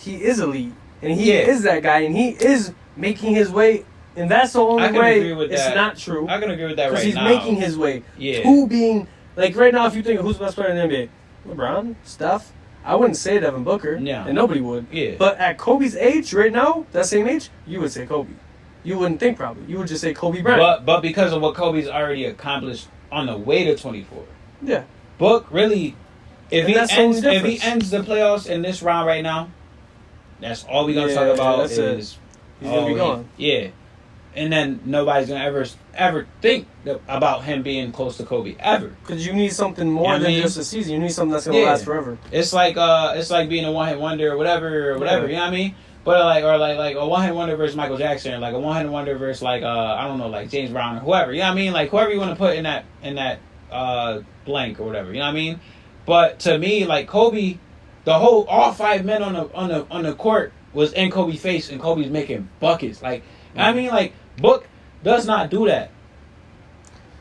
elite. And he is that guy, and he is making his way. And that's the only way it's not true. I can agree with that right now. Because he's making his way to being... Like, right now, if you think of who's the best player in the NBA, LeBron, Steph, I wouldn't say Devin Booker. Yeah. And nobody would. Yeah. But at Kobe's age, right now, that same age, you would say Kobe. You wouldn't think probably. You would just say Kobe Bryant. But because of what Kobe's already accomplished on the way to 24. Yeah. Book, really, if he ends the playoffs in this round right now, that's all we're going to talk about is... He's going to be gone. Yeah. And then nobody's going to ever think about him being close to Kobe, ever. Because you need something more than just a season. You need something that's going to last forever. It's like being a one-hit wonder or whatever, you know what I mean? But like a one hit wonder versus Michael Jackson, like a one hit wonder versus like I don't know, like James Brown or whoever. You know what I mean? Like whoever you want to put in that blank or whatever. You know what I mean? But to me, like Kobe, all 5 men on the court was in Kobe's face, and Kobe's making buckets. Like I mean, like Book does not do that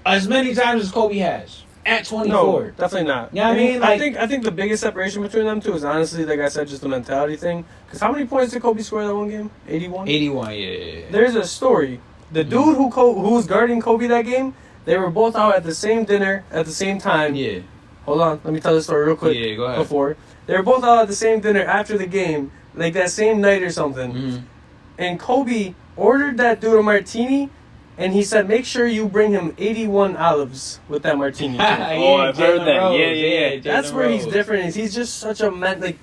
as many times as Kobe has at 24. No, definitely not. You know what I mean? Like, I think the biggest separation between them two is honestly, like I said, just the mentality thing. Because how many points did Kobe score that one game? 81? 81, yeah. There's a story. The dude who was guarding Kobe that game, they were both out at the same dinner at the same time. Yeah. Hold on, let me tell the story real quick. Yeah, go ahead. Before they were both out at the same dinner after the game, like that same night or something. Mm-hmm. And Kobe ordered that dude a martini, and he said, "Make sure you bring him 81 olives with that martini." I've heard that. Yeah. That's where he's different. He's just such a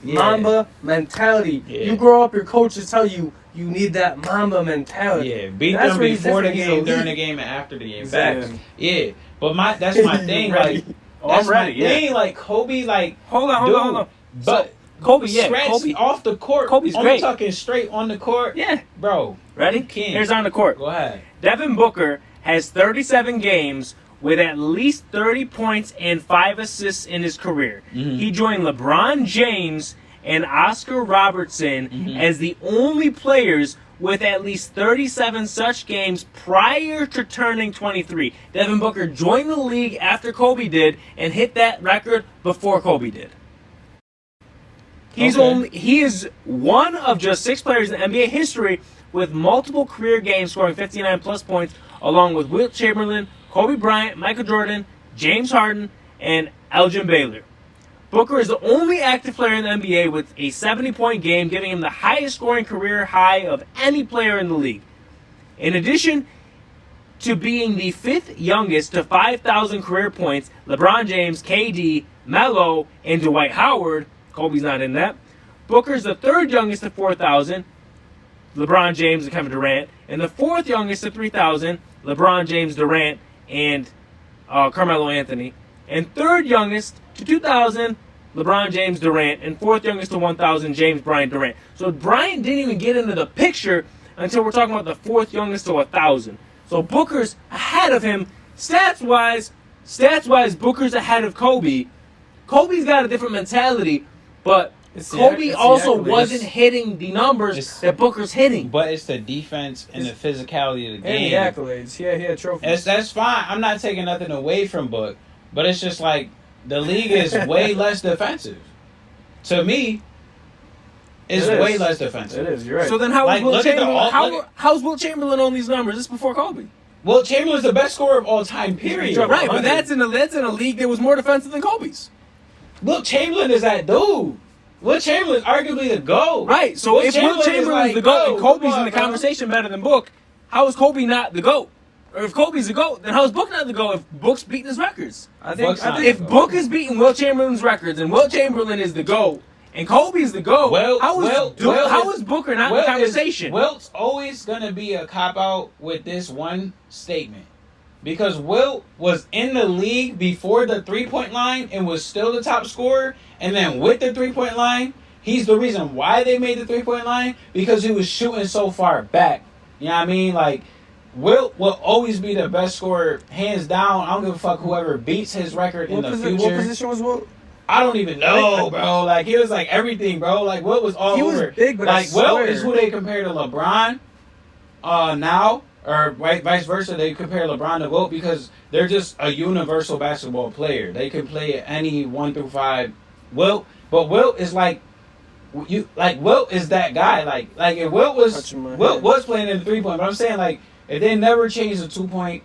Yeah. Mamba mentality. Yeah. You grow up, your coaches tell you need that Mamba mentality. Yeah, beat That's them where he's before the different. game, He's during elite. the game, and after the game. Exactly. Facts. Yeah, but that's my thing. Ready. Like, Oh, that's I'm ready. my thing. Like Kobe, like Hold on. But Kobe, scratch Kobe. off the court. Kobe's I'm great. talking straight on the court. Yeah. Bro. Ready? King. Here's on the court. Go ahead. Devin Booker has 37 games with at least 30 points and 5 assists in his career. Mhm. He joined LeBron James and Oscar Robertson as the only players with at least 37 such games prior to turning 23. Devin Booker joined the league after Kobe did and hit that record before Kobe did. He is one of just 6 players in NBA history with multiple career games scoring 59 plus points, along with Wilt Chamberlain, Kobe Bryant, Michael Jordan, James Harden, and Elgin Baylor. Booker is the only active player in the NBA with a 70-point game, giving him the highest scoring career high of any player in the league. In addition to being the 5th youngest to 5,000 career points, LeBron James, KD, Melo, and Dwight Howard, Kobe's not in that, Booker's the 3rd youngest to 4,000, LeBron James and Kevin Durant, and the 4th youngest to 3,000, LeBron James, Durant, and Carmelo Anthony, and 3rd youngest to 2,000, LeBron James, Durant, and 4th youngest to 1,000, James Bryant Durant. So Bryant didn't even get into the picture until we're talking about the 4th youngest to 1,000. So Booker's ahead of him stats-wise. Stats-wise, Booker's ahead of Kobe. Kobe's got a different mentality, but Kobe also wasn't hitting the numbers that Booker's hitting. But it's the defense and the physicality of the game. And the accolades. Yeah, he had trophies. That's fine. I'm not taking nothing away from Book, but it's just like the league is way less defensive. To me, it's way less defensive. It is. You're right. So then how Like, is Wilt look at the- Chamberlain? How's Wilt Chamberlain on these numbers? This is before Kobe. Well, Chamberlain's the best scorer of all time. Period. Right, but that's in a league that was more defensive than Kobe's. Wilt Chamberlain is that dude. Wilt Chamberlain is arguably the GOAT. Right. So if Wilt Chamberlain's the GOAT and Kobe's in the conversation better than Book, how is Kobe not the GOAT? Or if Kobe's the GOAT, then how is Book not the GOAT if Book's beating his records? I think If Book is beating Wilt Chamberlain's records and Wilt Chamberlain is the GOAT and Kobe's the GOAT, how is Booker not in the conversation? Wilt's always going to be a cop-out with this one statement. Because Wilt was in the league before the three-point line and was still the top scorer. And then with the three-point line, he's the reason why they made the three-point line. Because he was shooting so far back. You know what I mean? Like, Wilt will always be the best scorer, hands down. I don't give a fuck whoever beats his record in the future. What position was Wilt? I don't even know, bro. Like, he was like everything, bro. Like, Wilt was all over. He was big, but like, Wilt is who they compare to LeBron now. Or vice versa, they compare LeBron to Wilt because they're just a universal basketball player. They can play at any 1 through 5. Wilt is like Wilt is that guy. Like if Wilt was playing in the 3-point, but I'm saying like if they never changed the 2-point,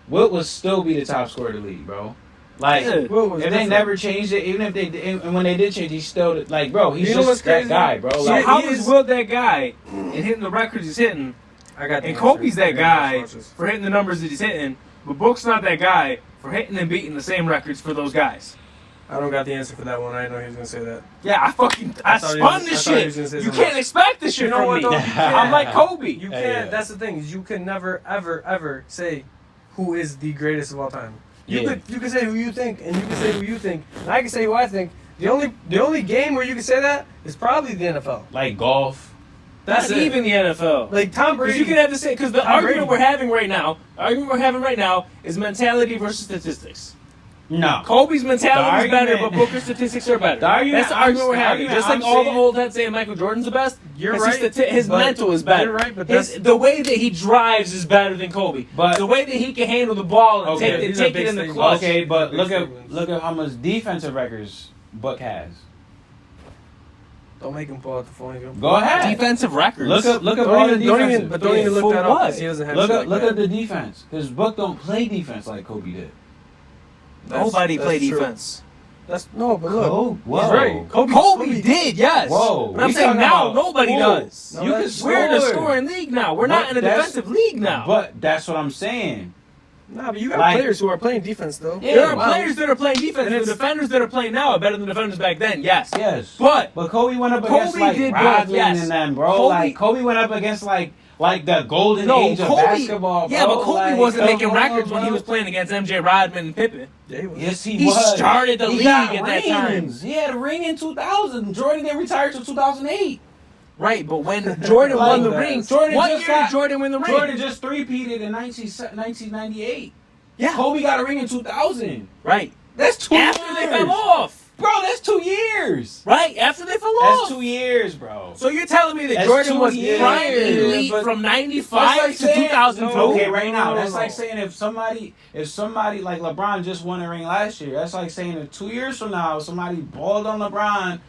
Wilt would still be the top scorer of the league, bro. Like if they never changed it, even if they did, and when they did change, he's still like, bro, he's just that guy, bro. So Like, how is Wilt that guy and hitting the records he's hitting? And Kobe's that guy for hitting the numbers that he's hitting, but Book's not that guy for hitting and beating the same records for those guys. I don't got the answer for that one. I didn't know he was gonna say that. Yeah, I spun this shit. You can't expect this shit from me. I'm like Kobe. You can't. That's the thing. Is you can never, ever say who is the greatest of all time. You can say who you think, and you can say who you think, and I can say who I think. The only game where you can say that is probably the NFL. Like golf. That's not even the NFL. Like Tom Because Brady. you can have to say, because the Tom argument Brady. we're having right now is mentality versus statistics. No. Kobe's mentality is better, argument- but Booker's statistics are better. The argument That's the argument we're I'm- having. the Just like argument all I'm the saying- old heads saying Michael Jordan's the best. You're his right, his but- mental is better. You're right, but The way that he drives is better than Kobe. But- the way that he can handle the ball and Okay. take These are it big in the statements. clutch. Okay, but Big look statements. at how much defensive records Book has. Don't make him pull out the phone. Go ahead. Defensive records. Look up Don't all the even, don't defensive. even, but don't even For look that up. what? 'Cause he doesn't have Look shit up like look that. at the defense, because Book don't play defense like Kobe did. Nobody That's played true. defense. That's no, but look. Whoa. He's right. Kobe did, yes. Whoa. But I'm We saying talking now about- nobody Whoa. does. No, You can that's- We're in a score. scoring league now. We're not But in a that's- defensive league now. But that's what I'm saying. Nah, but you got Like- players who are playing defense though. Yeah. There are well- players that are playing defense. And The it's- defenders that are playing now are better than the defenders back then, yes. Yes. But Kobe went up Kobe against like did both, Rodman yes. and them, bro. Kobe- Like Kobe went up against like the golden no, age of Kobe, basketball, bro. yeah, but Kobe Like, wasn't come making on, records when he bro. was playing against MJ Rodman and Pippen. Yeah, he was. Yes, he He was. started the He league got at that time. rings. He had a ring in 2000. Jordan didn't retire till 2008. Right, but when Jordan Like won the that. ring, Jordan what just year did got- Jordan win the ring? Jordan just three-peated in 1998. Yeah. Kobe got a ring in 2000. Right. That's 2 After years. they fell off. Bro, that's 2 years. Right, after they fell That's off. 2 years, bro. So you're telling me that That's Jordan 2 was years. prime elite But from That's 95 like to saying- 2002? Okay, right now, No, that's no. like saying if somebody like LeBron just won a ring last year, that's like saying if 2 years from now somebody balled on LeBron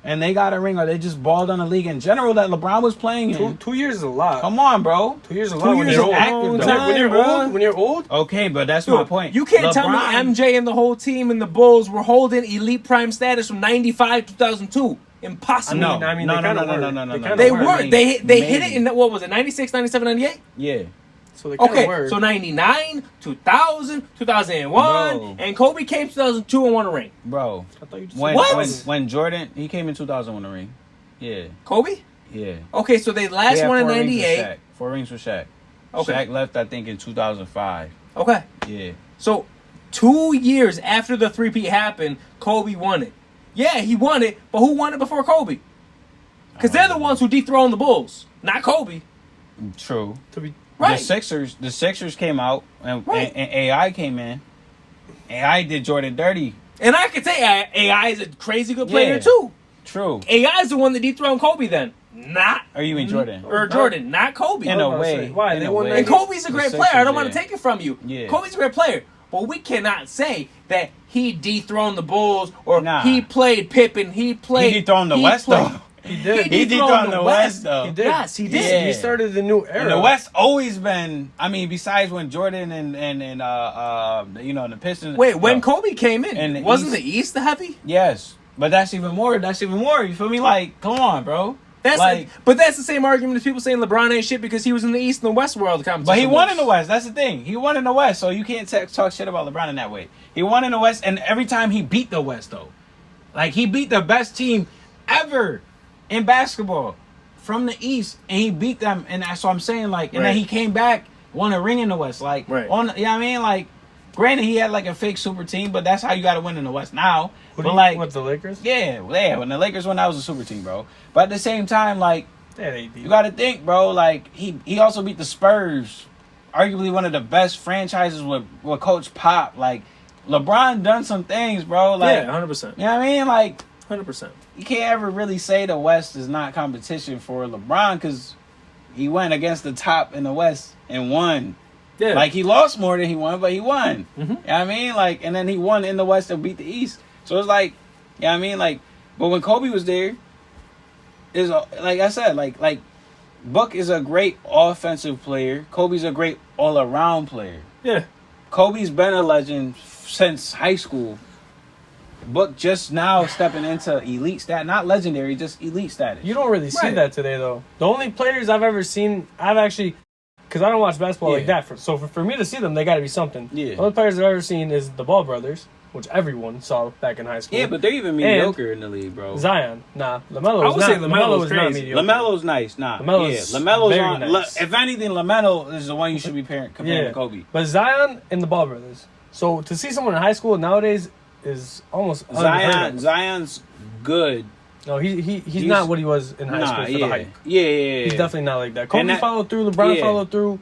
and they got a ring, or they just balled on the league in general that LeBron was playing in. 2 years is a lot. Come on, bro. 2 years is a 2 lot. When years you're is old. active, When though. you're- when you're Time, old. When you're old. Okay, but that's my Dude, point. You can't tell me LeBron- MJ and the whole team and the Bulls were holding elite prime status from 95 to 2002. Impossible. No, I mean, no, they no, kinda no, were. no, no, no, They no. kinda They were. were. Maybe. They hit it in, Maybe. what was it, 96, 97, 98? Yeah. So they kinda Okay, were. so 99, 2000, 2001, Bro. and Kobe came 2002 and won a ring. Bro, I thought you just when, said What? when Jordan, he came in 2000 with a ring. Yeah, Kobe? yeah. Okay, so they last He had won in 4 rings with 98. Shaq. 4 rings with Shaq. Okay. Shaq left, I think, in 2005. Okay. Yeah. So 2 years after the three-peat happened, Kobe won it. Yeah, he won it, but who won it before Kobe? Because they're the ones who dethroned the Bulls, not Kobe. True. to be. Right. The Sixers came out and, Right. and AI came in. AI did Jordan dirty. And I could say AI is a crazy good player Yeah. too. True. AI is the one that dethroned Kobe then, not Or you mean Jordan? or Jordan, not Kobe. In I a was about to way. say, why? In They a won way. that And Kobe's a The great Sixers, player. I don't want yeah. to take it from you. Yeah. Kobe's a great player. But we cannot say that he dethroned the Bulls or Nah. he played Pippen. He played. He dethroned the he West, played- though. He did. He dethroned the West, though. He did. Yes, he did. Yeah. He started the new era. And the West always been, I mean, besides when Jordan and you know, the Pistons. Wait, when no. Kobe came in, And the wasn't East- the East the heavy? Yes. But that's even more. That's even more. You feel me? Like, come on, bro. That's like, but that's the same argument as people saying LeBron ain't shit because he was in the East and the West world competition. but he won in the West. That's the thing. He won in the West, so you can't talk shit about LeBron in that way. He won in the West, and every time he beat the West, though, like he beat the best team ever in basketball from the East, and he beat them. And that's what I'm saying. Like, and then Right. he came back, won a ring in the West. Like, Right. on, you know what I mean? Like, granted, he had like a fake super team, but that's how you got to win in the West now. Who But do you- like, what, the Lakers? yeah, when the Lakers won, that was a super team, bro. But at the same time, like, Yeah, they did. you got to think, bro. Like he also beat the Spurs, arguably one of the best franchises with Coach Pop. Like LeBron done some things, bro. Like, Yeah, 100%. you know what I mean? Like 100%. you can't ever really say the West is not competition for LeBron because he went against the top in the West and won. Yeah. Like he lost more than he won, but he won. Mhm. You know what I mean? Like, and then he won in the West and beat the East. So it's like, you know what I mean? Like, but when Kobe was there, is like I said, like Book is a great offensive player. Kobe's a great all around player. Yeah. Kobe's been a legend since high school. Book just now stepping into elite stat, not legendary, just elite status. You don't really see Right. that today, though. The only players I've ever seen, because I don't watch basketball like Yeah. that. So for me to see them, they got to be something. Yeah. The only players I've ever seen is the Ball brothers, which everyone saw back in high school. Yeah, but they're even mediocre in the league, bro. Zion, nah, LaMelo I is would not. say LaMelo is not crazy. mediocre. LaMelo's nice, nah. LaMelo's LaMelo's very on. nice. If anything, LaMelo is the one you should be comparing to Kobe. But Zion and the Ball brothers. So to see someone in high school nowadays is almost unheard of. Zion's good. No, he's not what he was in high school for the hype. Yeah. He's definitely not like that. Kobe followed through. LeBron followed through.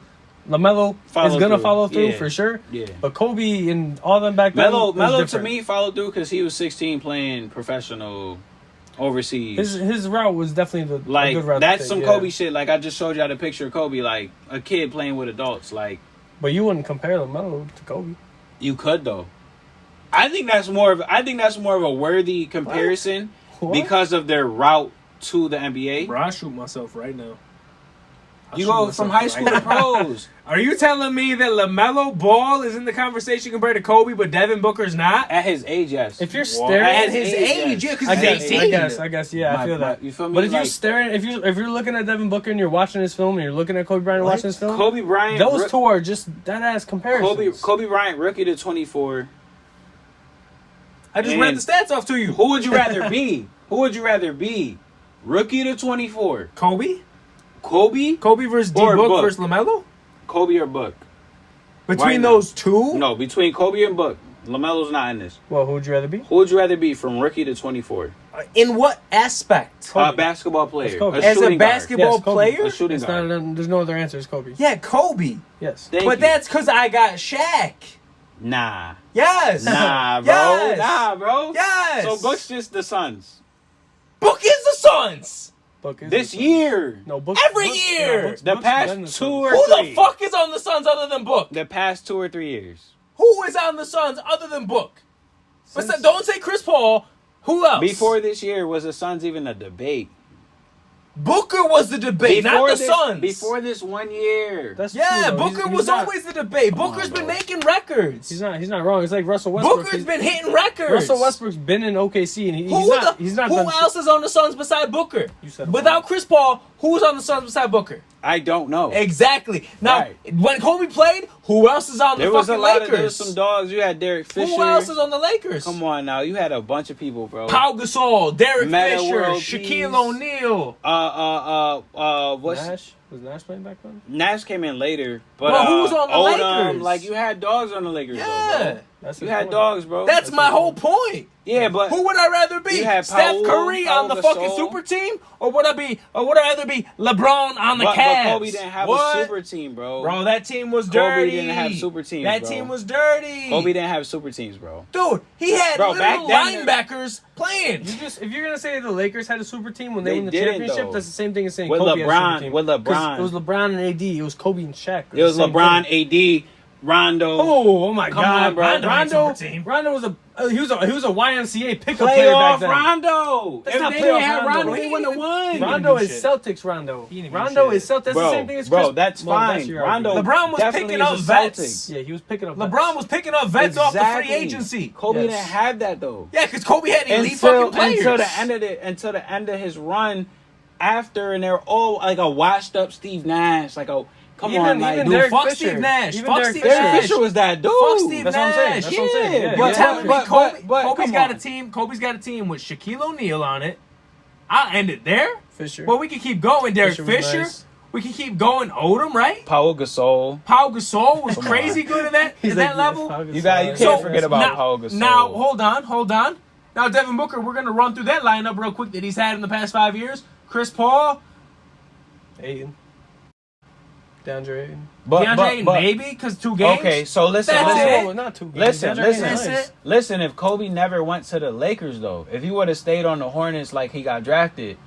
LaMelo is gonna follow through for sure. Yeah. But Kobe and all them back then. Melo to me followed through because he was 16 playing professional overseas. His route was definitely the like good route. That's some Kobe shit. Like I just showed y'all the picture of Kobe, like a kid playing with adults. Like, but you wouldn't compare LaMelo to Kobe. You could though. I think that's more of a worthy comparison because of their route to the NBA. Bro, I shoot myself right now. You go from high school to pros. Are you telling me that LaMelo Ball is in the conversation compared to Kobe, but Devin Booker's not? At his age, yes. If you're staring at his age, yeah, because he's 18. I guess, I feel that. You feel me? But if you're staring, if you're looking at Devin Booker and you're watching his film, and you're looking at Kobe Bryant and watching his film, Kobe Bryant, those two are just that ass comparisons. Kobe Bryant, rookie to 24. I just read the stats off to you. Who would you rather be? Rookie to 24. Kobe versus Book versus LaMelo? Kobe or Book? Between those two? No, between Kobe and Book. LaMelo's not in this. Well, who would you rather be? Who would you rather be from rookie to 24? In what aspect? Basketball player. As a basketball player? A shooting guard. There's no other answer. It's Kobe. Yeah, Kobe. Yes. But that's because I got Shaq. Nah. Yes. Nah, bro. Yes. Nah, bro. Yes. So Book's just the Suns. Book is the Suns. This year. No, Book. Every year. The past 2 or 3. Who the fuck is on the Suns other than Book? The past 2 or 3 years. Who is on the Suns other than Book? Don't say Chris Paul. Who else? Before this year, was the Suns even a debate? Booker was the debate, not the Suns. Before this 1 year. That's yeah, true, Booker was always the debate. Booker's been making records. He's not wrong. It's like Russell Westbrook. Booker's been hitting records. Russell Westbrook's been in OKC, and he's not. Who else is on the Suns beside Booker? You said without Chris Paul, who's on the Suns beside Booker? I don't know. Exactly. Now, when Kobe played, who else is on the fucking Lakers? There was some dogs. You had Derek Fisher. Who else is on the Lakers? Come on now. You had a bunch of people, bro. Pau Gasol, Derek Fisher, World Shaquille Peace. O'Neal. What's Nash? Was Nash playing back then? Nash came in later. But who was on the Lakers? Like, you had dogs on the Lakers, yeah. Though, bro. You had dogs, bro. That's my whole point. Yeah, but who would I rather be? Steph Curry on the fucking super team, or would I rather be LeBron on the Cavs? But Kobe didn't have a super team, bro. Bro, that team was dirty. Kobe didn't have super teams. That team was dirty. Kobe didn't have super teams, bro. Dude, he had little linebackers playing. If you're gonna say the Lakers had a super team when they won the championship, that's the same thing as saying Kobe had a super team. With LeBron, it was LeBron and AD. It was Kobe and Shaq. It was LeBron, AD. Rondo. Oh my God, on, bro. Rondo was he was a YMCA pickup player back then. Rondo. That's not playoff Rondo. He wouldn't have won. Rondo is Celtics. Rondo is Celtics. That's the same thing as Chris. Bro, that's fine. Rondo. LeBron was picking up vets. Yeah, he was picking up. LeBron was picking up vets off the free agency. Kobe didn't have that though. Yeah, because Kobe had elite fucking players until the end of his run. After, and they're all like a washed up Steve Nash, like a. Come on, like, dude, fuck Steve Nash. Fuck Steve Nash. Derek Fisher was that dude. Fuck Steve Nash. That's what I'm saying. Yeah, but telling me Kobe's got on. a team. Kobe's got a team with Shaquille O'Neal on it. I'll end it there. Fisher. Well, we can keep going. Derek Fisher. Nice. We can keep going. Odom, right? Pau Gasol. Pau Gasol was crazy good at that level. You can't forget about Pau Gasol. Now, hold on. Now, Devin Booker, we're gonna run through that lineup real quick that he's had in the past 5 years. Chris Paul, Ayton. DeAndre Ayton. DeAndre Ayton, maybe, because 2 games. Okay, so listen. Not 2 games. Listen, if Kobe never went to the Lakers, though, if he would have stayed on the Hornets like he got drafted,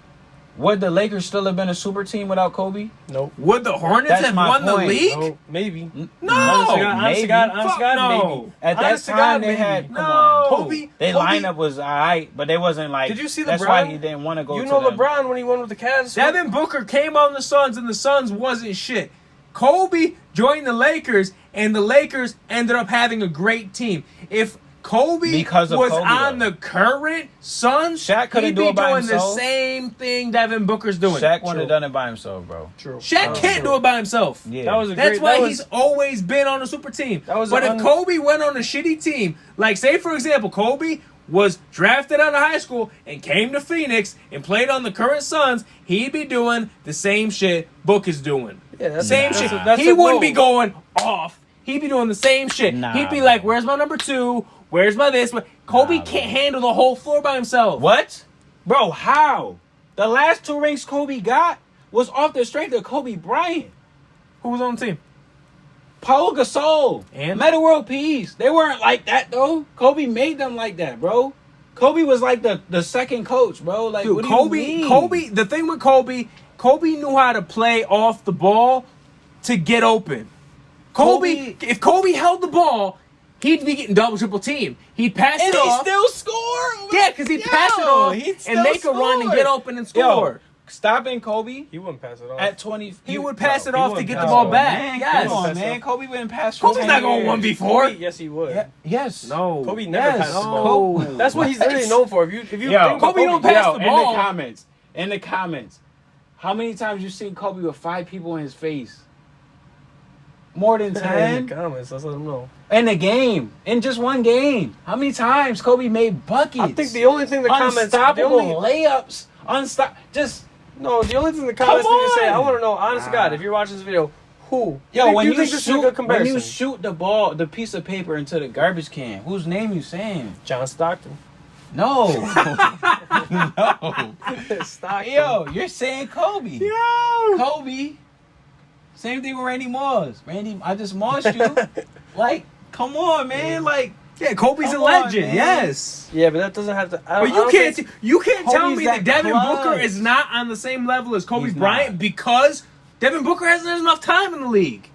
would the Lakers still have been a super team without Kobe? Nope. Would the Hornets have won the league? No, maybe. No. Honest to God, no. At that time, they had, come on. Kobe. Their lineup was all right, but they wasn't like, did you see LeBron? That's why he didn't want to go to LeBron when he won with the Cavs? Devin Booker came on the Suns, and the Suns wasn't shit. Kobe joined the Lakers, and the Lakers ended up having a great team. If Kobe was on the current Suns, Shaq couldn't do it by himself. The same thing Devin Booker's doing. Shaq wouldn't have done it by himself, bro. True. Shaq can't do it by himself. Yeah. That's why he's always been on a super team. But if Kobe went on a shitty team, like say for example, Kobe was drafted out of high school and came to Phoenix and played on the current Suns, he'd be doing the same shit Book is doing. Yeah, same shit. He wouldn't be going off. He'd be doing the same shit. He'd be like, where's my number 2? Where's my this? Kobe can't handle the whole floor by himself. What? Bro, how? The last 2 rings Kobe got was off the strength of Kobe Bryant. Who was on the team? Paul Gasol. And? Metta World Peace. They weren't like that, though. Kobe made them like that, bro. Kobe was like the second coach, bro. Like, Dude, what do you mean? Kobe, the thing with Kobe knew how to play off the ball to get open. If Kobe held the ball, he'd be getting double, triple team. He'd pass it off. And he still score. Yeah, because he'd pass it off and make a run and get open and score. Yo, stopping Kobe. He wouldn't pass it off. At 20. He would pass it off to get the ball back. Man, yes. Come on, man. Kobe wouldn't pass. Kobe's not going 1v4. Kobe, yes, he would. Yeah. Yes. No. Kobe never passed the No. ball. That's what he's really known for. If you think Kobe don't pass the ball. In the comments, how many times you seen Kobe with 5 people in his face? More than 10? In the comments, let's let him know. In a game. In just one game. How many times Kobe made buckets? I think the only thing the comments... Unstoppable layups. No, the only thing the comments need to say, I want to know, honest to God, if you're watching this video, who? Yo, when you think this is a good comparison? when you shoot the ball, the piece of paper into the garbage can, whose name you saying? John Stockton. No. No. Stockton. Yo, you're saying Kobe. Yo. Kobe. Same thing with Randy Moss. Randy, I just mossed you. Like, come on, man. Like, Yeah, Kobe's a Come on, legend. man. Yes. Yeah, but that doesn't have to... But you can't tell Kobe's me that Devin clutch. Booker is not on the same level as Kobe He's Bryant not. because Devin Booker hasn't had enough time in the league.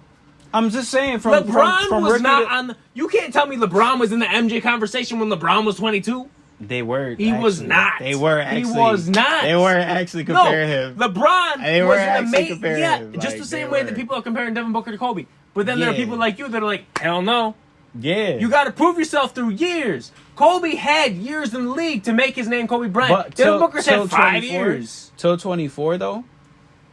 I'm just saying from LeBron was rookie not to- on the... You can't tell me LeBron was in the MJ conversation when LeBron was 22. They were. He was not. They were He actually. was not. They were actually No, comparing him. LeBron They was were an actually amazing... comparing Yeah, him. just Like, the same they way were. that people are comparing Devin Booker to Kobe. But then there are Yeah. people like you that are like, hell no. Yeah. You got to prove yourself through years. Kobe had years in the league to make his name Kobe Bryant. Devin Booker's had 5 years. Till 24 though.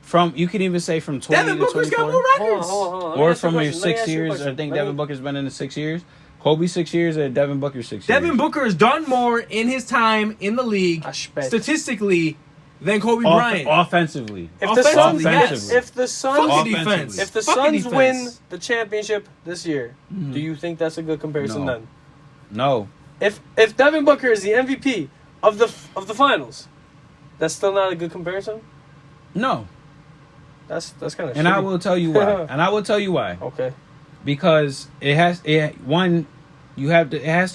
From you can even say from 20 Devin to Booker's 24. got more records. Hold on. Or from your 6 years. I think Devin Booker's been in the 6 years. Kobe 6 years or Devin Booker 6 years. Devin Booker has done more in his time in the league statistically than Kobe Bryant. Offensively. If the Suns, Offensively. if the Suns, Fuck the defense. if the Fuck the Suns defense. win the championship this year, do you think that's a good comparison No. then? No. If Devin Booker is the MVP of the finals, that's still not a good comparison. No. That's kind of. And I will tell you why. Okay. Because it has to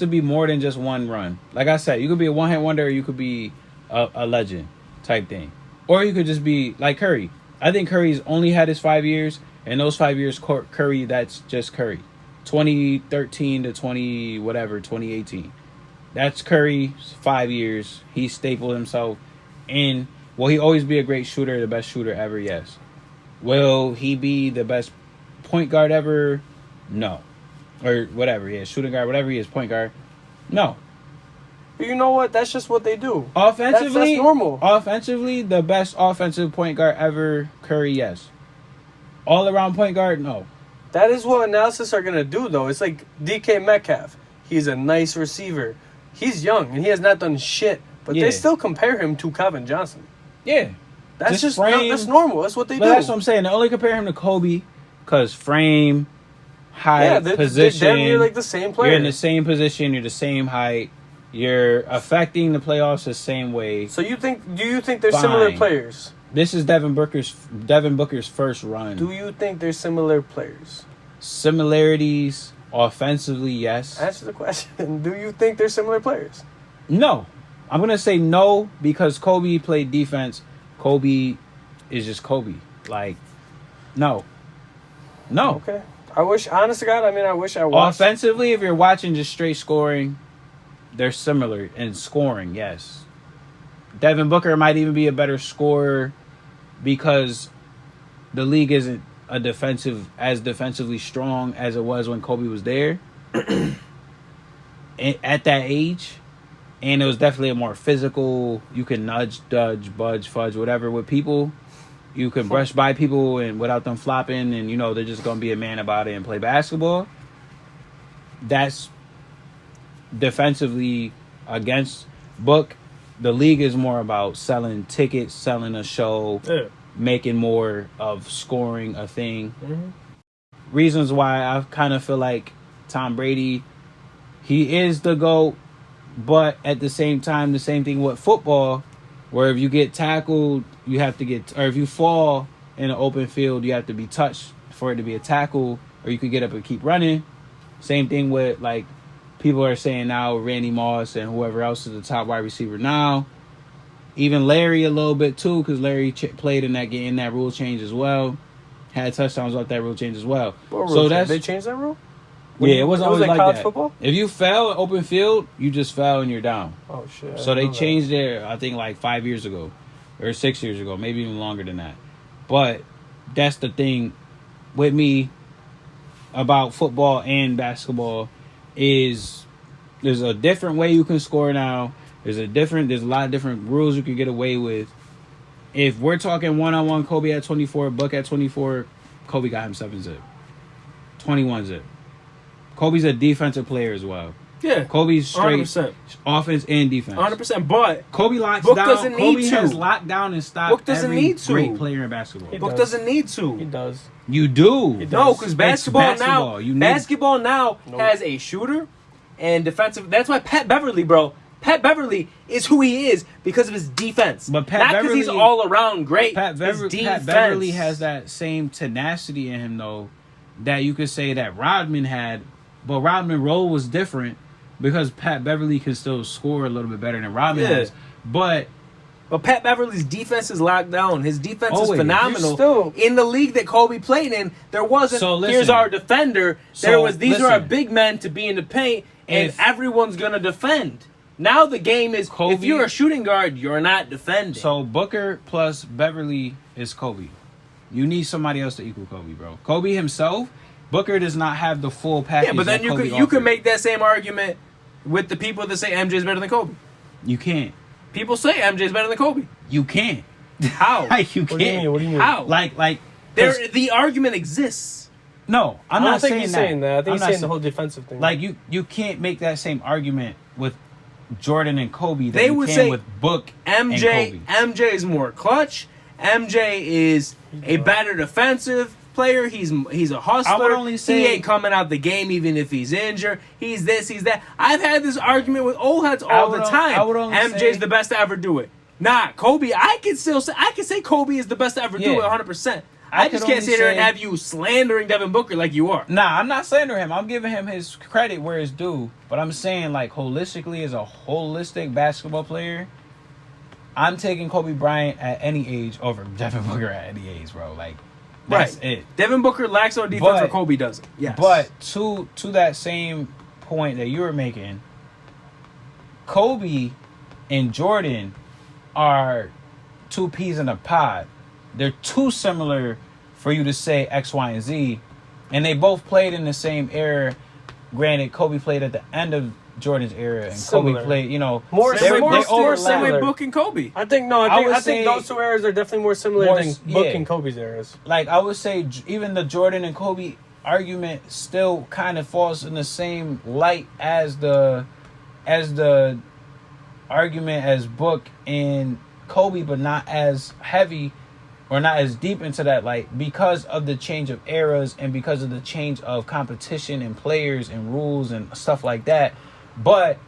be more than just one run. Like I said, you could be a one-hit wonder or you could be a legend type thing. Or you could just be like Curry. I think Curry's only had his 5 years, and those 5 years Curry, that's just Curry. 2013 to 2018. That's Curry's 5 years. He stapled himself in. Will he always be a great shooter, the best shooter ever? Yes. Will he be the best point guard ever? No. Or whatever he is, shooting guard, whatever he is, point guard. No. But you know what? That's just what they do. Offensively, that's normal. Offensively, the best offensive point guard ever, Curry, yes. All around point guard, no. That is what analysis are gonna do, though. It's like DK Metcalf. He's a nice receiver. He's young and he has not done shit, but they still compare him to Kevin Johnson. Yeah. That's just that's normal. That's what they do. That's what I'm saying. They only compare him to Kobe because frame, height, position. You're like the same player. You're in the same position. You're the same height. You're affecting the playoffs the same way. So do you think they're similar players? This is Devin Booker's first run. Do you think they're similar players? Similarities offensively, yes. Answer the question. Do you think they're similar players? No. I'm going to say no because Kobe played defense. Kobe is just Kobe. Like, no. No. Okay. Honest to God, I wish I watched. Offensively, if you're watching just straight scoring, they're similar in scoring, yes. Devin Booker might even be a better scorer because the league isn't as defensively strong as it was when Kobe was there at that age. And it was definitely a more physical, you can nudge, dodge, budge, fudge, whatever with people. You can brush by people and without them flopping and, they're just going to be a man about it and play basketball. That's defensively against Book. The league is more about selling tickets, selling a show, making more of scoring a thing. Mm-hmm. Reasons why I kind of feel like Tom Brady, he is the GOAT, but at the same time, the same thing with football, where if you get tackled, you have to get, or if you fall in an open field, you have to be touched for it to be a tackle, or you could get up and keep running. Same thing with, like, people are saying now Randy Moss and whoever else is the top wide receiver now. Even Larry a little bit too, because Larry played in that game, in that rule change as well. Had touchdowns off that rule change as well. So they changed that rule? Yeah, it wasn't always like college that. Football? If you fell in open field, you just fell and you're down. Oh shit! So they changed it, I think, like 5 years ago, or 6 years ago, maybe even longer than that. But that's the thing with me about football and basketball is there's a different way you can score now. There's a lot of different rules you can get away with. If we're talking one-on-one, Kobe at 24, Buck at 24, Kobe got him 7-zip. 21-zip. Kobe's a defensive player as well. Yeah. Kobe's straight 100%. Offense and defense. 100%. But Kobe locks Book down. doesn't need Kobe to. has locked down and stopped Book doesn't every need to. great player in basketball. Book doesn't need to. He does. You do. No, because basketball basketball. now has a shooter and defensive. That's why Pat Beverly, bro. Pat Beverly is who he is because of his defense. But not because he's all around great. Pat Beverly has that same tenacity in him, though, that you could say that Rodman had. But Rodman's role was different because Pat Beverly can still score a little bit better than Rodman has. But Pat Beverly's defense is locked down. His defense is phenomenal. Still, in the league that Kobe played in, there wasn't, here's our defender. These are our big men to be in the paint, and everyone's going to defend. Now the game is, Kobe, if you're a shooting guard, you're not defending. So Booker plus Beverly is Kobe. You need somebody else to equal Kobe, bro. Kobe himself, Booker does not have the full package. Yeah, but then you could make that same argument with the people that say MJ is better than Kobe. You can't. People say MJ is better than Kobe. You can't. How? Like, you can't. What do you mean? How? Like the argument exists. No, I don't think he's saying that. I think he's saying the whole defensive thing. Like, you can't make that same argument with Jordan and Kobe that they would say with Book MJ. and Kobe. MJ is more clutch. MJ is a better defensive player. He's a hustler. I would only say he ain't coming out the game even if he's injured. He's this, he's that. I've had this argument with old heads all the time. MJ's the best to ever do it. Nah, Kobe. I can say Kobe is the best to ever do it 100%. I just can't sit there and have you slandering Devin Booker like you are. Nah, I'm not slandering him. I'm giving him his credit where it's due. But I'm saying, like, holistically, as a holistic basketball player, I'm taking Kobe Bryant at any age over Devin Booker at any age, bro. Like, that's it. Devin Booker lacks on defense where Kobe doesn't. Yes. But to that same point that you were making, Kobe and Jordan are two peas in a pod. They're too similar for you to say X, Y, and Z. And they both played in the same era. Granted, Kobe played at the end of Jordan's era, and Kobe played, same way Book and Kobe. I think those two eras are definitely more similar than Book and Kobe's eras. Like, I would say even the Jordan and Kobe argument still kind of falls in the same light as the argument as Book and Kobe, but not as heavy or not as deep into that light because of the change of eras and because of the change of competition and players and rules and stuff like that. But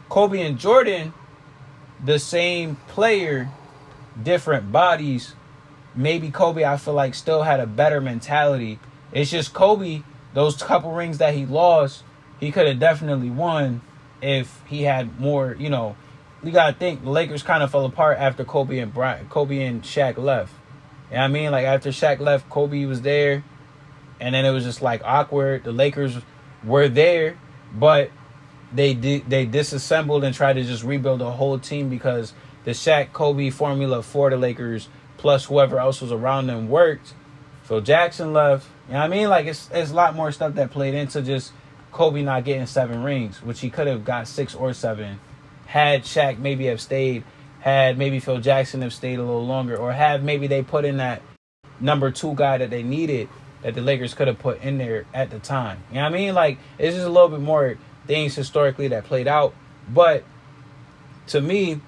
Kobe and Jordan, the same player, different bodies. Maybe Kobe, I feel like, still had a better mentality. It's just Kobe, those couple rings that he lost, he could have definitely won if he had more, You got to think, the Lakers kind of fell apart after Kobe and Shaq left. You know what I mean? Like, after Shaq left, Kobe was there. And then it was just, like, awkward. The Lakers were there, but they disassembled and tried to just rebuild the whole team because the Shaq-Kobe formula for the Lakers plus whoever else was around them worked. Phil Jackson left. You know what I mean? Like, it's a lot more stuff that played into just Kobe not getting 7 rings, which he could have got 6 or 7 had Shaq maybe have stayed, had maybe Phil Jackson have stayed a little longer, or had maybe they put in that number 2 guy that they needed that the Lakers could have put in there at the time. You know what I mean? Like, it's just a little bit more things historically that played out. But to me,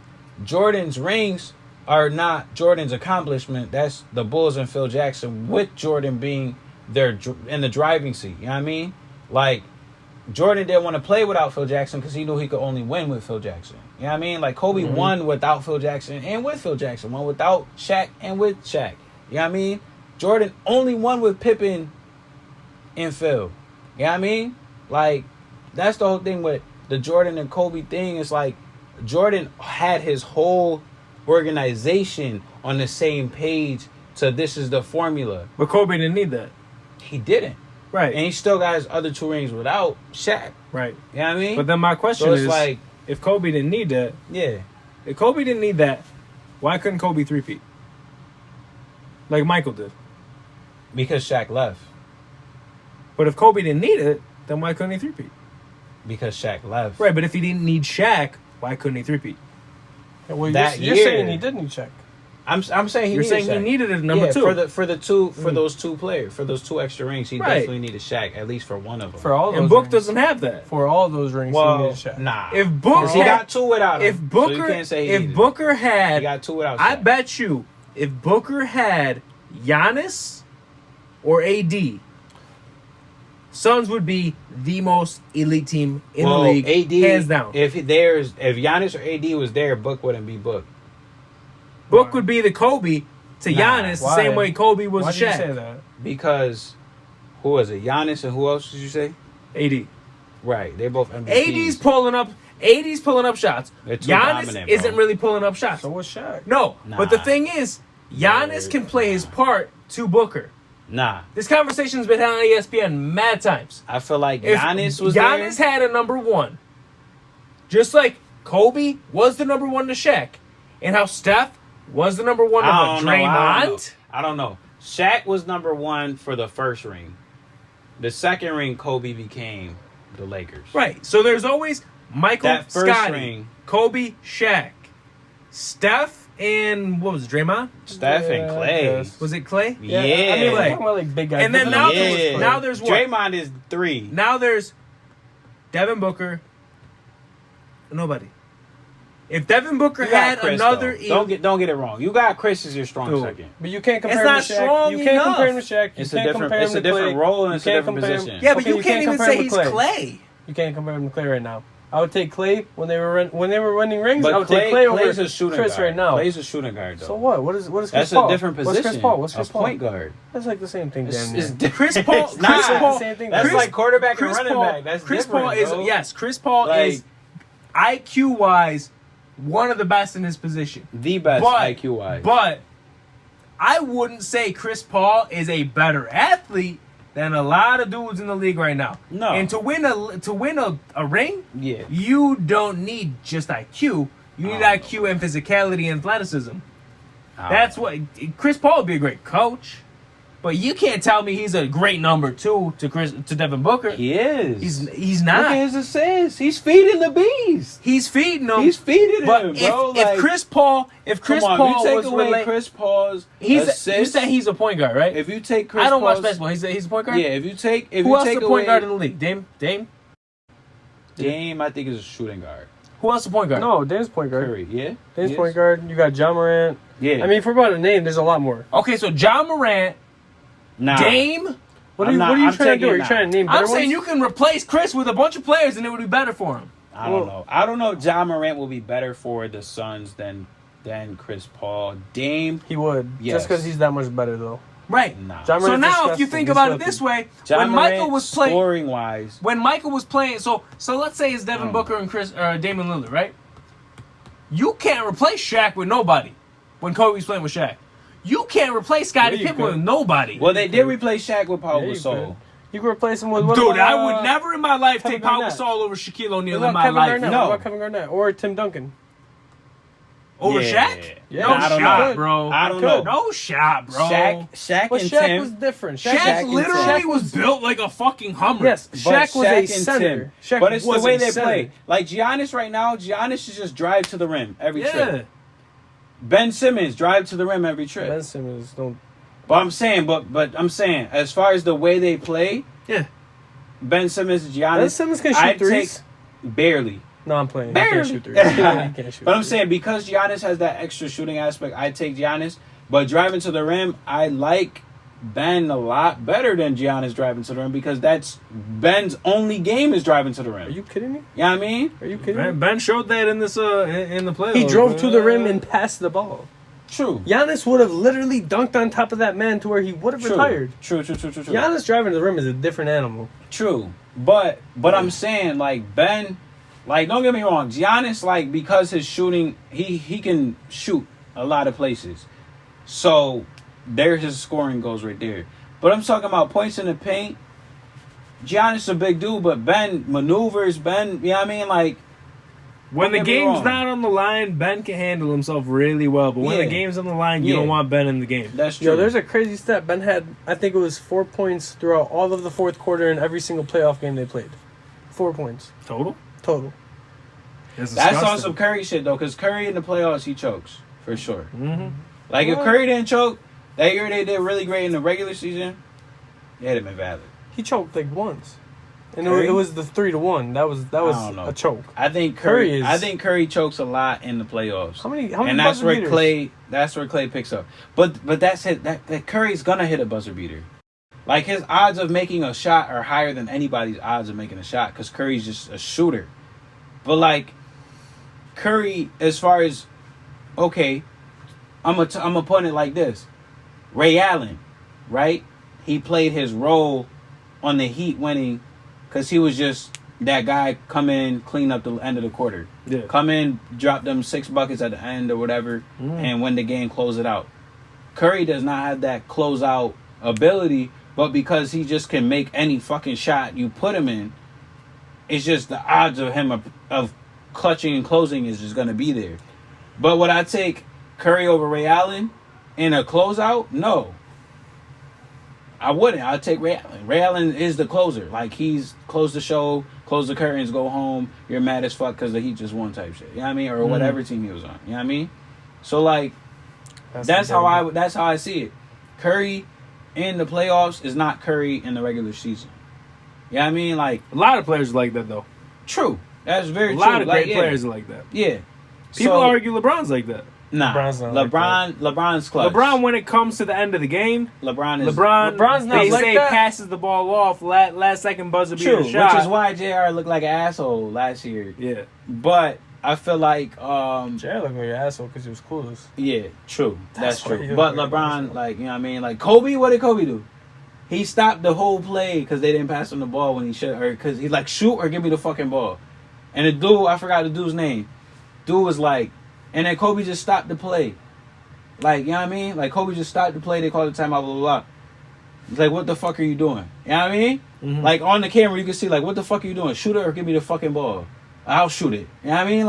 Jordan's rings are not Jordan's accomplishment. That's the Bulls and Phil Jackson with Jordan being in the driving seat. You know what I mean? Like, Jordan didn't want to play without Phil Jackson because he knew he could only win with Phil Jackson. You know what I mean? Like Kobe won without Phil Jackson and with Phil Jackson. Won without Shaq and with Shaq. You know what I mean? Jordan only won with Pippen and Phil. You know what I mean? Like, that's the whole thing with the Jordan and Kobe thing. It's like Jordan had his whole organization on the same page. So this is the formula. But Kobe didn't need that. He didn't. Right. And he still got his other 2 rings without Shaq. Right. You know what I mean? But then my question So is, it's like, if Kobe didn't need that, yeah. if Kobe didn't need that, why couldn't Kobe three-peat? Like Michael did. Because Shaq left. But if Kobe didn't need it, then why couldn't he three-peat? Because Shaq left. Right, but if he didn't need Shaq, why couldn't he three-peat? Well, That you're year- saying he didn't check. I'm saying You're saying Shaq. he needed it number 2. for those 2 players, for those 2 extra rings, he definitely needed Shaq at least for one of them. For all those And Book rings. doesn't have that. For all those rings, he well, needed Shaq. nah. If Book he got 2 without him. if Booker, so you can't say he if needed Booker it. He had, got 2 without Shaq. I bet you, if Booker had Giannis or AD, Suns would be the most elite team in the league, AD, hands down. If Giannis or AD was there, Book wouldn't be Book. Book would be the Kobe to Nah, Giannis, the why? same way Kobe was Why to did you Shaq. say that? Because who was it? Giannis and who else did you say? AD. Right, they're both MVPs. AD's pulling up shots. They're too Giannis dominant, bro. isn't really pulling up shots. So was Shaq. No, Nah. but the thing is, Giannis can play his part to Booker. Nah, This conversation's been had on ESPN mad times. I feel like If Giannis was Giannis there. had a number 1, just like Kobe was the number 1 to Shaq, and how Steph was the number 1 to Draymond. I don't know. Shaq was number 1 for the first ring. The second ring, Kobe became the Lakers. Right. So there's always Michael, That first Scottie, ring. Kobe, Shaq, Steph, and what was it, Draymond? Steph and Yeah, Clay. yes. Was it Clay? Yeah. I mean, we're Clay. talking about like big guys. And then But now the there's- Lakers play. now there's what? Draymond is 3. Now there's Devin Booker. Nobody. If Devin Booker You got had Chris, another, though. Don't get it wrong. You got Chris as your strong Dude. second. But you can't compare It's him not to Shaq. strong You can't enough. compare him to Shaq. You It's a can't different. compare It's him a to Clay. different role and it's a You can't different compare him- position. yeah, but Okay, you you can't can't even compare say him he's with Clay. Clay. You can't compare him to Clay right now. I would take Clay when they were winning rings. But I would take Clay over Clay's a shooting Chris guard. right now. Clay's a shooting guard, though. So what? What is Chris That's Paul? a different position. What's Chris Paul? What's a Chris Paul? point guard. That's like the same thing, damn It's near. different. Chris Paul. It's not. Chris Paul. Same thing. That's Chris- like quarterback Chris and running Paul, back. That's Chris different, Paul is bro. yes. Chris Paul Like- is IQ wise one of the best in his position. The best But- IQ wise. But I wouldn't say Chris Paul is a better athlete than a lot of dudes in the league right now. No. And to win a ring, Yeah. you don't need just IQ. You need I IQ and physicality and athleticism. I don't That's know. what Chris Paul would be a great coach. But you can't tell me he's a great number 2 to Devin Booker. He is. He's Look not. at his assists. He's feeding the beast. He's feeding them. He's feeding But him, bro. if Chris Paul come on, Paul if you was take away rela- Chris Paul's you assists, said he's a point guard, right? if you take Chris I don't watch Paul's, basketball. He's a point guard. yeah, if you take Who else is a away point guard in the league? Dame. Dame, I think is a shooting guard. Who else is a point guard? No, Dame's point guard. Curry, yeah. Dame's Yes. point guard. You got John Morant. Yeah. I mean, if we're about to name, there's a lot more. Okay, so John Morant, nah. Dame. What are I'm you, not- what are you I'm trying to do? Are you taking trying to name I'm better saying ones? you can replace Chris with a bunch of players and it would be better for him. I don't know. I don't know. if John Morant will be better for the Suns than Chris Paul. Dame, He would. Yes. Just because he's that much better, though. Right. nah. John So Morant's now, if you disgusting. think He's about it filthy. this way, John when Morant, Michael was playing, scoring wise, so let's say it's Devin Booker and Damian Lillard, right? You can't replace Shaq with nobody when Kobe's playing with Shaq. You can't replace Scottie Yeah, you Pippen with could. nobody. well, they did replace Shaq with Paul Yeah, you Gasol. could. You can replace him with what Dude, about, I would never in my life Kevin take Pau Garnett. Gasol over Shaquille O'Neal What in about my Kevin life. Garnett? No. What about Kevin Garnett or Tim Duncan? Over Yeah. Shaq? Yeah. No I don't shot, know. bro. I don't Could. know. No shot, bro. Shaq But and Shaq Tim. was different. Shaq and literally Tim. was built like a fucking Hummer. Yes, But Shaq was Shaq a and center. Tim. Shaq But it's the was way a they center. play. Like Giannis right now, Giannis should just drive to the rim every Yeah. trip. Ben Simmons drive to the rim every trip. Ben Simmons don't. But I'm saying, as far as the way they play, Yeah. Ben Simmons, Giannis, Ben Simmons can shoot I'd threes. take barely. No, I'm playing. He Barely. can't shoot threes. He can't shoot But I'm threes. saying because Giannis has that extra shooting aspect, I take Giannis. But driving to the rim, I like Ben a lot better than Giannis driving to the rim because that's Ben's only game is driving to the rim. Are you kidding me? You know what I mean? Are you kidding me? Ben showed that in this in the playoffs. He drove to the rim and passed the ball. True. Giannis would have literally dunked on top of that man to where he would have retired. True. Giannis driving to the rim is a different animal. True. But I'm saying, like, Ben, like, don't get me wrong, Giannis, like, because his shooting, he can shoot a lot of places. So there's his scoring goes right there. But I'm talking about points in the paint. Giannis is a big dude, but Ben maneuvers, you know what I mean? Like, when the game's not on the line, Ben can handle himself really well. But when the game's on the line, you don't want Ben in the game. That's true. Yo, there's a crazy stat. Ben had, I think it was 4 points throughout all of the fourth quarter in every single playoff game they played. 4 points. Total. That's on some Curry shit, though, because Curry in the playoffs, he chokes, for sure. Mm-hmm. Like, if Curry didn't choke, that year they did really great in the regular season, it would have been valid. He choked like once. And it was the 3-1. That was a choke. I think Curry chokes a lot in the playoffs. How many and that's where beaters? Clay picks up. But that's it. That Curry's gonna hit a buzzer beater. Like, his odds of making a shot are higher than anybody's odds of making a shot because Curry's just a shooter. But like Curry, as far as I'm gonna put it like this: Ray Allen, right? He played his role on the Heat winning. Because he was just that guy come in, clean up the end of the quarter. Yeah. Come in, drop them 6 buckets at the end or whatever, and win the game, close it out. Curry does not have that closeout ability, but because he just can make any fucking shot you put him in, it's just the odds of him of clutching and closing is just going to be there. But would I take Curry over Ray Allen in a closeout? No. I wouldn't. I'd take Ray Allen. Ray Allen is the closer. Like, he's close the show, close the curtains, go home. You're mad as fuck because the Heat just won type shit. You know what I mean? Or whatever team he was on. You know what I mean? So, like, that's how I see it. Curry in the playoffs is not Curry in the regular season. You know what I mean? Like, a lot of players are like that, though. True. That's very true. A lot of great players are like that. Yeah. People argue LeBron's like that. Nah, LeBron's clutch. LeBron, when it comes to the end of the game, LeBron's not they like say that. Passes the ball off last second buzzer beater shot. Which is why JR looked like an asshole last year. Yeah, but I feel like JR looked like an asshole because he was clueless. Yeah, true. That's true. But LeBron, like, you know what I mean? Like, Kobe, what did Kobe do? He stopped the whole play because they didn't pass him the ball when he should, or because he's like, shoot or give me the fucking ball. And the dude, I forgot the dude's name. Dude was like. And then Kobe just stopped the play. Like, you know what I mean? Like, Kobe just stopped the play. They called the timeout, blah, blah, blah. It's like, what the fuck are you doing? You know what I mean? Mm-hmm. Like, on the camera, you can see, like, what the fuck are you doing? Shoot it or give me the fucking ball. I'll shoot it. You know what I mean?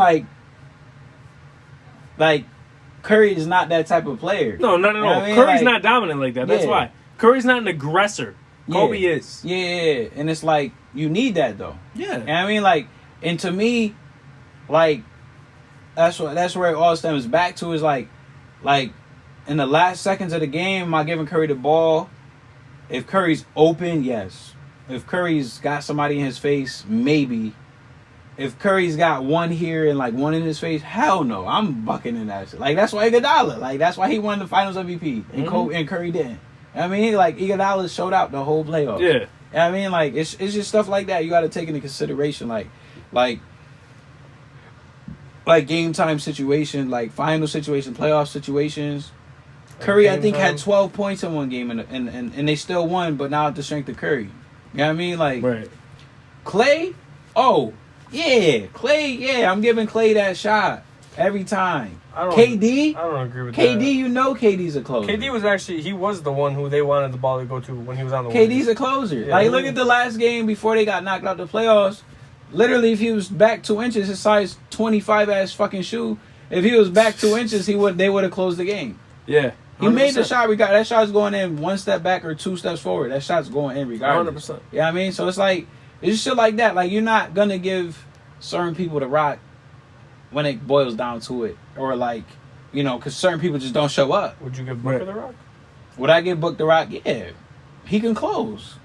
Like Curry is not that type of player. No, not at all. I mean? Curry's not dominant like that. That's why. Curry's not an aggressor. Kobe is. Yeah. And it's like, you need that, though. Yeah. And I mean, like, and to me, like, that's where it all stems back to is like in the last seconds of the game, am I giving Curry the ball? If Curry's open, yes. If Curry's got somebody in his face, maybe. If Curry's got one here and like one in his face, hell no. I'm bucking in that shit. Like, that's why Iguodala. Like, that's why he won the Finals MVP and Curry didn't. I mean, like, Iguodala showed out the whole playoff. Yeah. I mean, like, it's just stuff like that you got to take into consideration. Like game time situation, like final situation, playoff situations. Curry, I think, had 12 points in one game, and they still won, but now at the strength of Curry. You know what I mean? Like, right. Clay, Clay, I'm giving Clay that shot every time. KD? I don't agree with KD, that. you know KD's a closer. KD was actually, he was the one who they wanted the ball to go to when he was on the KD's a closer. Yeah, like, look at the last game before they got knocked out the playoffs. Literally, if he was back 2 inches, his size 25 ass fucking shoe, if he was back 2 inches, they would have closed the game. Yeah. 100%. He made the shot. That shot's going in 1 step back or 2 steps forward. That shot's going in regardless. 100%. You know what I mean? So it's like, it's just shit like that. Like, you're not going to give certain people the rock when it boils down to it. Or like, you know, because certain people just don't show up. Would you give Booker the rock? Would I give Book the rock? Yeah. He can close.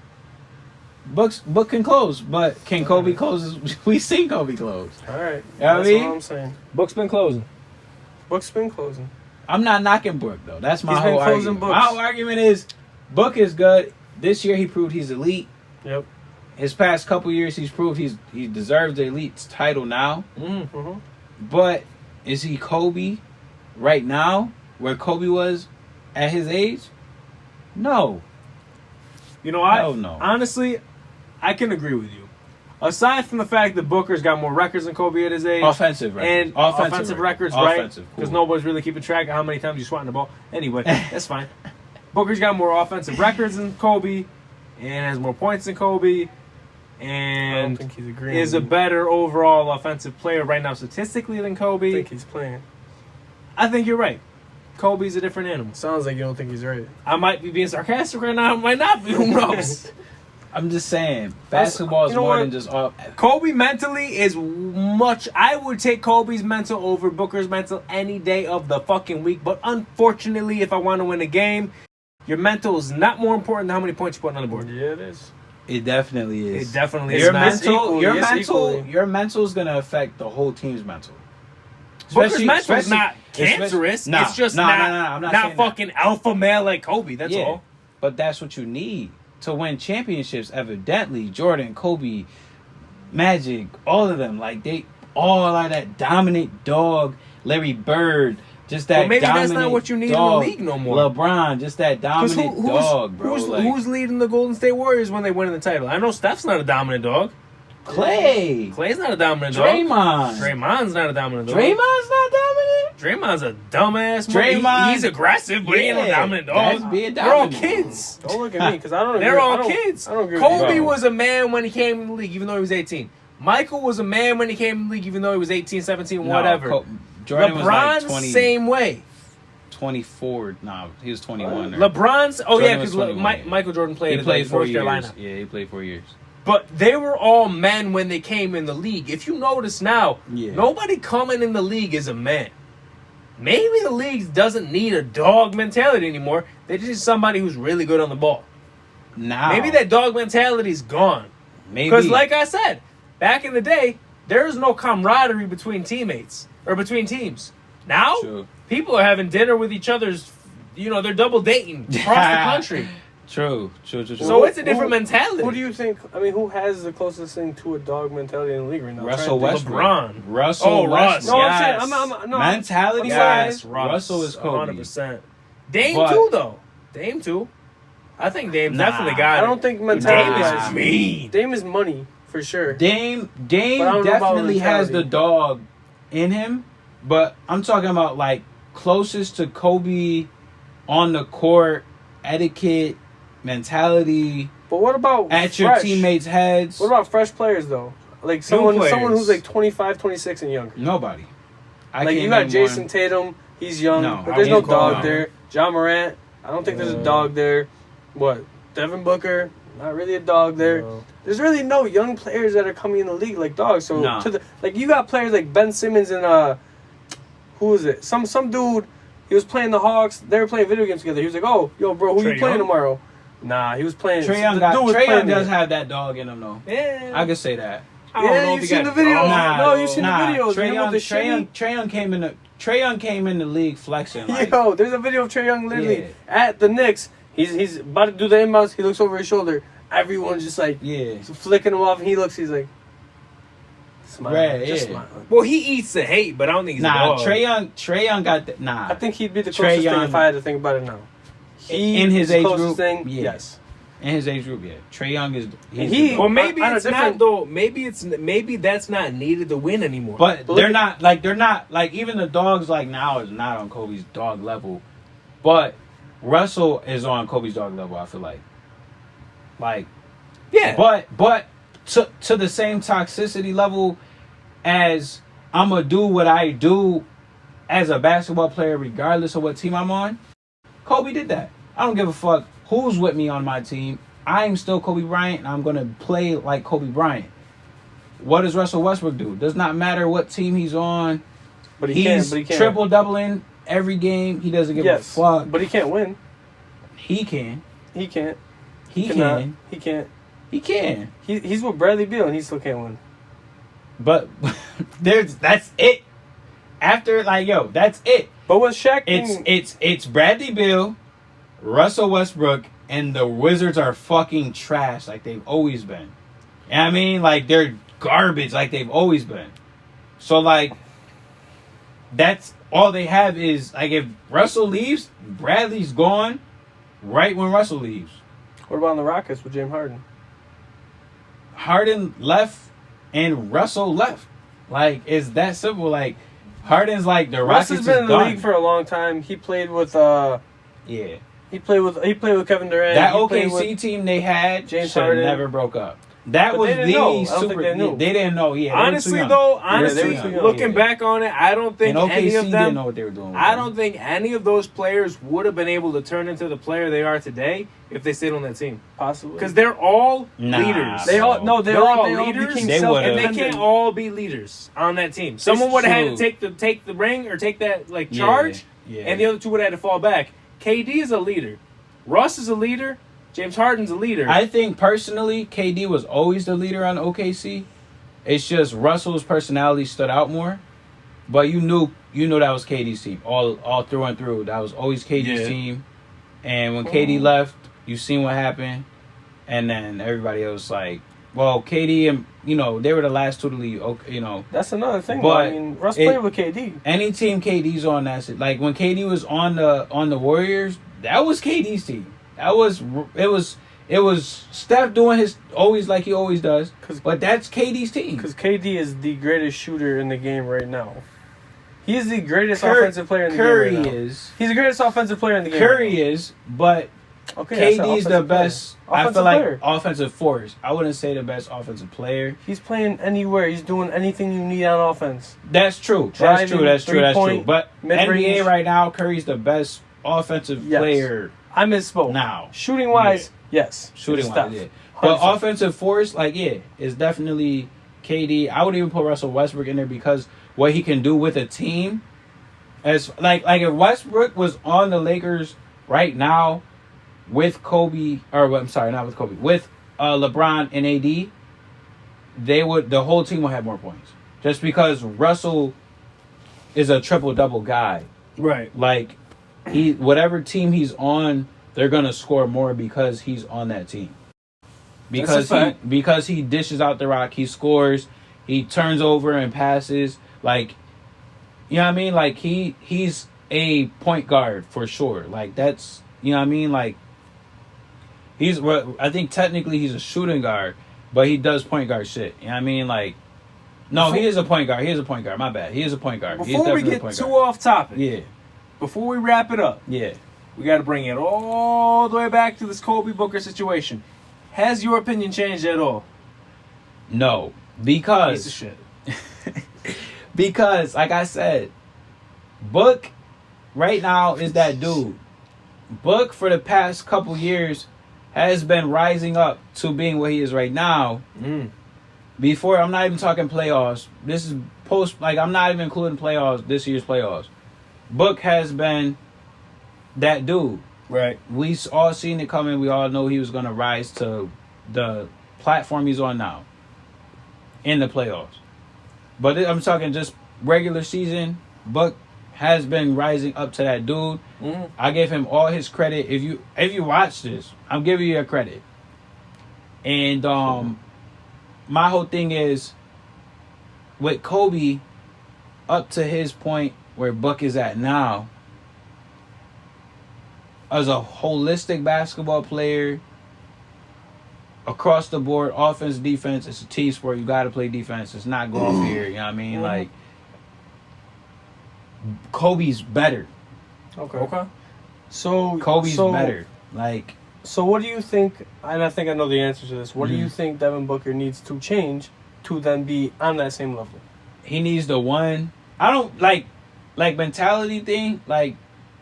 Book can close, but can Kobe close? We seen Kobe close. All right. You know That's all I'm saying. Book's been closing. Book's been closing. I'm not knocking Book, though. That's my whole argument. Books. My whole argument is Book is good. This year he proved he's elite. Yep. His past couple years he's proved he deserves the elite title now. Mm-hmm. But is he Kobe right now where Kobe was at his age? No. You know, No. honestly, I can agree with you. Aside from the fact that Booker's got more records than Kobe at his age. Offensive records. And offensive records, right? Because cool. nobody's really keeping track of how many times you swatting the ball. Anyway, that's fine. Booker's got more offensive records than Kobe and has more points than Kobe and I don't think he's agreeing is a with you. better overall offensive player right now statistically than Kobe. I think he's playing. I think you're right. Kobe's a different animal. Sounds like you don't think he's right. I might be being sarcastic right now. I might not be. Who knows? I'm just saying, basketball is more than just all. Kobe mentally is much. I would take Kobe's mental over Booker's mental any day of the fucking week. But unfortunately, if I want to win a game, your mental is not more important than how many points you put on the board. Yeah, it is. It definitely is. It definitely is. Your not. mental, Equally. your mental is gonna affect the whole team's mental. Booker's mental is not cancerous. Nah, it's just nah, not, nah, nah, I'm not not saying fucking alpha male like Kobe. That's Yeah, all. but that's what you need to win championships. Evidently, Jordan, Kobe, Magic, all of them, like they all are that dominant dog. Larry Bird, just that. Well, maybe dominant that's not what you need dog. in the league no more. LeBron, just that dominant dog, bro. Who's leading the Golden State Warriors when they win the title? I know Steph's not a dominant dog. Clay, Clay's not a dominant dog. Draymond's not a dominant dog. Draymond's not dominant. Draymond's a dumbass. Draymond, he's aggressive, but he ain't no dominant dog. That's being They're all dominant. kids. Don't look at me because I don't. They're agree. all I don't- kids. I don't agree with Kobe you. was a man when he came in the league, even though he was 18. Michael was a man when he came in the league, even though he was 18, 17, whatever. Jordan LeBron's was like 20, same way. 24. Nah, he was 21. LeBron's, Jordan yeah, was because 21, Michael Jordan He played played at 4 North years. Carolina. Yeah, he played 4 years. But they were all men when they came in the league. If you notice now, Yeah. nobody coming in the league is a man. Maybe the league doesn't need a dog mentality anymore. They just need somebody who's really good on the ball. Now, Maybe that dog mentality's gone. maybe Because like I said, back in the day, there was no camaraderie between teammates or between teams. Now, True. people are having dinner with each other's, they're double dating across the country. True. So it's a different mentality. Who do you think? I mean, who has the closest thing to a dog mentality in the league right now? Russell Trying to think. Westbrook. LeBron. Russell Russ. Westbrook. No, Yes. I'm saying, no, Mentality I'm wise, saying- Russell is Kobe. 100%. Dame But- too, though. Dame too. I think Dame Nah. definitely got it. I don't think Dame mentality is wise. mean. Dame is money for sure. Dame But I don't know about definitely has the mentality. dog in him, but I'm talking about like closest to Kobe on the court, etiquette, mentality, But what about at your fresh? teammates' heads. What about fresh players though? Like someone players. who's like 25, 26 and younger. Nobody. I Like can't you got name Jason one. Tatum, he's young, No, but I there's no wouldn't call dog him. there. John Morant, I don't think there's a dog there. What? Devin Booker, not really a dog there. No. There's really no young players that are coming in the league like dogs. So Nah. you got players like Ben Simmons and who is it? Some dude. He was playing the Hawks. They were playing video games together. He was like, "Oh, yo, bro, who Trae you playing Young? tomorrow?" Nah, he was playing. Trae Young, the dude was Trae Young playing does it. have that dog in him though. Yeah. I could say that. I don't know Yeah, if you've he seen got the video. dogs. No, you've seen the videos. Trae You know Young, the Trae Young came in the league flexing. Like, Yo, there's a video of Trae Young literally Yeah. at the Knicks. He's about to do the inbounds. He looks over his shoulder. Everyone's just like yeah. flicking him off. And he looks. He's like, smiling, Right, just yeah. smiling. Well, he eats the hate, but I don't think he's a Nah, dog. Trey Young got that. Nah, I think he'd be the Trae closest thing Young- if I had to think about it now. He in his is the age closest group, thing. yeah. Yes. in his age group, yeah. Trey Young is. he's he- the dog. Well, maybe On a it's not different- though. Maybe that's not needed to win anymore. But But they're look not like even the dogs like now is not on Kobe's dog level, but Russell is on Kobe's dog level. I feel like, yeah, but to the same toxicity level as I'm gonna do what I do as a basketball player, regardless of what team I'm on. Kobe did that. I don't give a fuck who's with me on my team. I'm still Kobe Bryant, and I'm gonna play like Kobe Bryant. What does Russell Westbrook do? Does not matter what team he's on. But he He's can't. triple doubling every game. He doesn't give a Yes, fuck. but he can't win. He can. He can't. He cannot. can. He can't. He can. He's with Bradley Beal and he still can't win. But that's it. After that's it. But what Shaq? It's Bradley Beal, Russell Westbrook, and the Wizards are fucking trash like they've always been. You know what I mean? Like, they're garbage like they've always been. So, like, that's all they have is, like, if Russell leaves, Bradley's gone right when Russell leaves. What about on the Rockets with James Harden? Harden left and Russell left. Like, it's that simple. Like, Harden's like the Rockets Russ has been in the done. league for a long time. He played with Yeah. He played with Kevin Durant. That He played OKC with team they had James should Harden. never broke up. That But was they didn't the know. I don't super. think they knew. They didn't know. Yeah. Honestly, they though, were too young. looking back on it, I don't think and any OKC of them. didn't know what they were doing. I don't think any of those players would have been able to turn into the player they are today if they stayed on that team. possibly Because they're all Nah, leaders. they all no they They're all, all they all leaders. became They and they self-independent. can't all be leaders on that team. Someone would have had true. to take the ring or take that like Yeah, charge, yeah. and the other two would have had to fall back. KD is a leader. Russ is a leader. James Harden's a leader. I think personally, KD was always the leader on OKC. It's just Russell's personality stood out more. But you knew that was KD's team all through and through. That was always KD's team. And when KD left, you seen what happened. And then everybody else like, well, KD and they were the last two to leave. Okay, That's another thing. But I mean, Russ played with KD. any team KD's on, that's it. Like when KD was on the Warriors, that was KD's team. It was Steph doing his always like he always does. But that's KD's team. Because KD is the greatest shooter in the game right now. He is the greatest offensive player in the Curry game right now. is. He's the greatest offensive player in the game. Curry right now. is, but Okay, KD's the best. I Offensive feel like player. offensive force. I wouldn't say the best offensive player. He's playing anywhere. He's doing anything you need on offense. That's true. Driving, That's true. three-point, But mid-range. NBA right now, Curry's the best offensive Yes. player I misspoke. now. Shooting wise, yes. Shooting It's wise, Steph. yeah. But 100%. offensive force, is definitely KD. I would even put Russell Westbrook in there because what he can do with a team, as like if Westbrook was on the Lakers right now with Kobe, I'm sorry, not with Kobe, with LeBron and AD, the whole team would have more points just because Russell is a triple double guy. right. Like whatever team he's on, they're gonna score more because he's on that team. Because he dishes out the rock, he scores, he turns over and passes. Like, you know what I mean? Like he's a point guard for sure. Like that's, you know what I mean? Like I think technically he's a shooting guard, but he does point guard shit. You know what I mean? Like, no, he is a point guard. He is a point guard. My bad. He is a point guard. He's Before we definitely a get point too guard. off topic, Yeah, before we wrap it up, yeah. we got to bring it all the way back to this Kobe Booker situation. Has your opinion changed at all? No, Piece because of shit. Because, like I said, Book right now is that dude. Book for the past couple years has been rising up to being what he is right now. Before, I'm not even talking playoffs. This is I'm not even including playoffs, this year's playoffs. Book has been that dude. Right. We all seen it coming. We all know he was going to rise to the platform he's on now in the playoffs. But I'm talking just regular season. Buck has been rising up to that dude. I gave him all his credit. If you watch this, I'm giving you your credit. And my whole thing is with Kobe up to his point where Buck is at now, as a holistic basketball player, across the board, offense, defense, it's a team sport. You got to play defense. It's not go off here. You know what I mean? Like, Kobe's better. Okay. So Kobe's better. Like, So what do you think? And I think I know the answer to this. What do you think Devin Booker needs to change to then be on that same level? he needs the one. I don't like mentality thing. Like,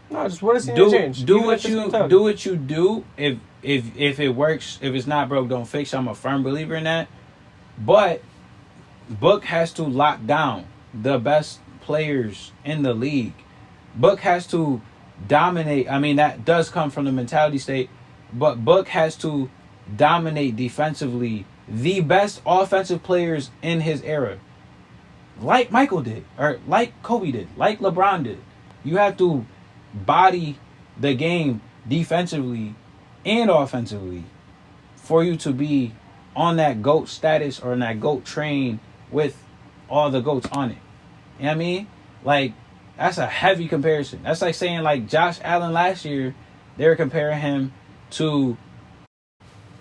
No, just what does he need to change? do Even what if it's you mentality. do what you do. If it works, if it's not broke, don't fix. I'm a firm believer in that. But Book has to lock down the best players in the league. Book has to dominate. I mean, that does come from the mentality state. But Book has to dominate defensively the best offensive players in his era. Like Michael did, or like Kobe did, like LeBron did. You have to body the game defensively and offensively, for you to be on that GOAT status or in that GOAT train with all the GOATs on it. You know what I mean? Like, that's a heavy comparison. That's like saying, like, Josh Allen last year, they were comparing him to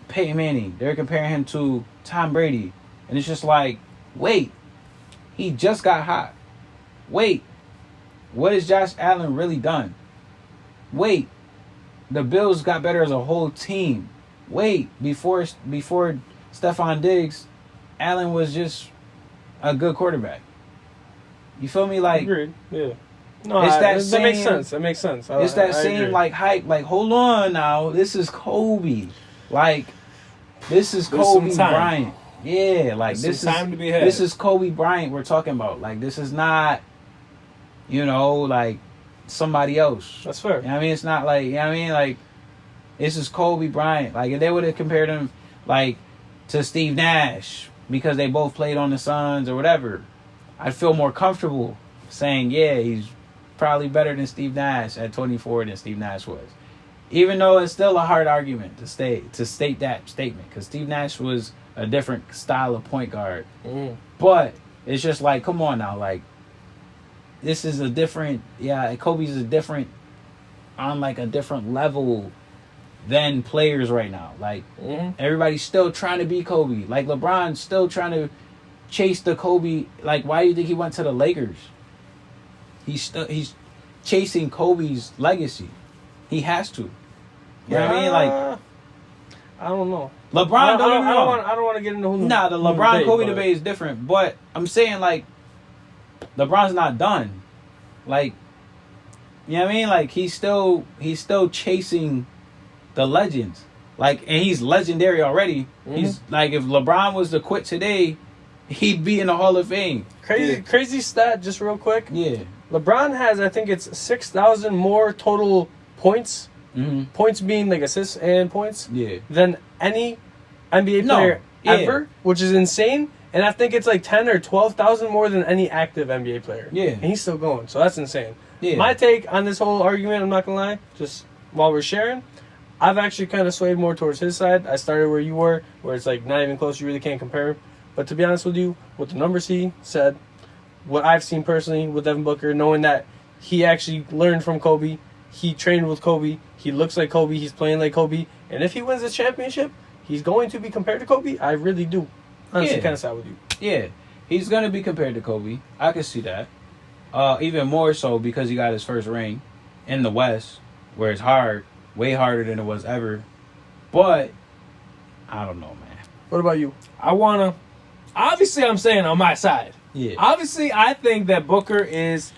Peyton Manning. They were comparing him to Tom Brady. And it's just like, wait, he just got hot. Wait, what has Josh Allen really done? Wait, the Bills got better as a whole team. Wait, before Stephon Diggs, Allen was just a good quarterback. You feel me? Like, agreed. Yeah. No, it's that makes sense. That makes sense. It's that same like hype. Like, hold on now, this is Kobe. Like, this is Kobe Bryant. Yeah, like this is time to be had. This is Kobe Bryant we're talking about. Like, this is not, like somebody else. That's fair. You know what I mean? It's not like, you know what I mean? Like, this is Kobe Bryant. Like, if they would have compared him like to Steve Nash because they both played on the Suns or whatever, I'd feel more comfortable saying, yeah, he's probably better than Steve Nash at 24 than Steve Nash was. Even though it's still a hard argument to state that statement, because Steve Nash was a different style of point guard. But it's just like, come on now, like, this is a different, Kobe's a different, on like a different level than players right now. Like, everybody's still trying to be Kobe. Like, LeBron's still trying to chase the Kobe. Like, why do you think he went to the Lakers? He's chasing Kobe's legacy. He has to. You know what I mean? Like, I don't know. LeBron, I don't want to get into who. Nah, the LeBron Kobe debate is different. But I'm saying, like, LeBron's not done. Like, you know what I mean? Like, he's still chasing the legends. Like, and he's legendary already. He's like, if LeBron was to quit today, he'd be in the Hall of Fame. Crazy stat, just real quick. Yeah. LeBron has, I think it's 6,000 more total points. Points being like assists and points. Yeah. Than any NBA player ever, which is insane. And I think it's like 10 or 12,000 more than any active NBA player. Yeah. And he's still going, so that's insane. Yeah. My take on this whole argument, I'm not gonna lie, just while we're sharing, I've actually kind of swayed more towards his side. I started where you were, where it's like not even close. You really can't compare. But to be honest with you, with the numbers he said, what I've seen personally with Devin Booker, knowing that he actually learned from Kobe, he trained with Kobe, he looks like Kobe, he's playing like Kobe, and if he wins this championship, he's going to be compared to Kobe. I really do. Honestly, kind of side with you. Yeah, he's going to be compared to Kobe. I can see that. Even more so because he got his first ring in the West, where it's hard, way harder than it was ever. But, I don't know, man. What about you? Obviously, I'm saying on my side. Yeah. Obviously, I think that Booker is...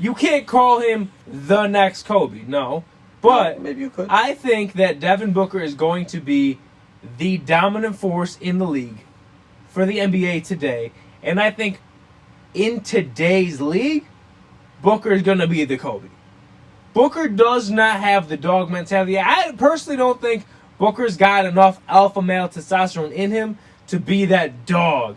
You can't call him the next Kobe, no. But maybe you could. I think that Devin Booker is going to be the dominant force in the league for the NBA today. And I think in today's league, Booker is going to be the Kobe. Booker does not have the dog mentality. I personally don't think Booker's got enough alpha male testosterone in him to be that dog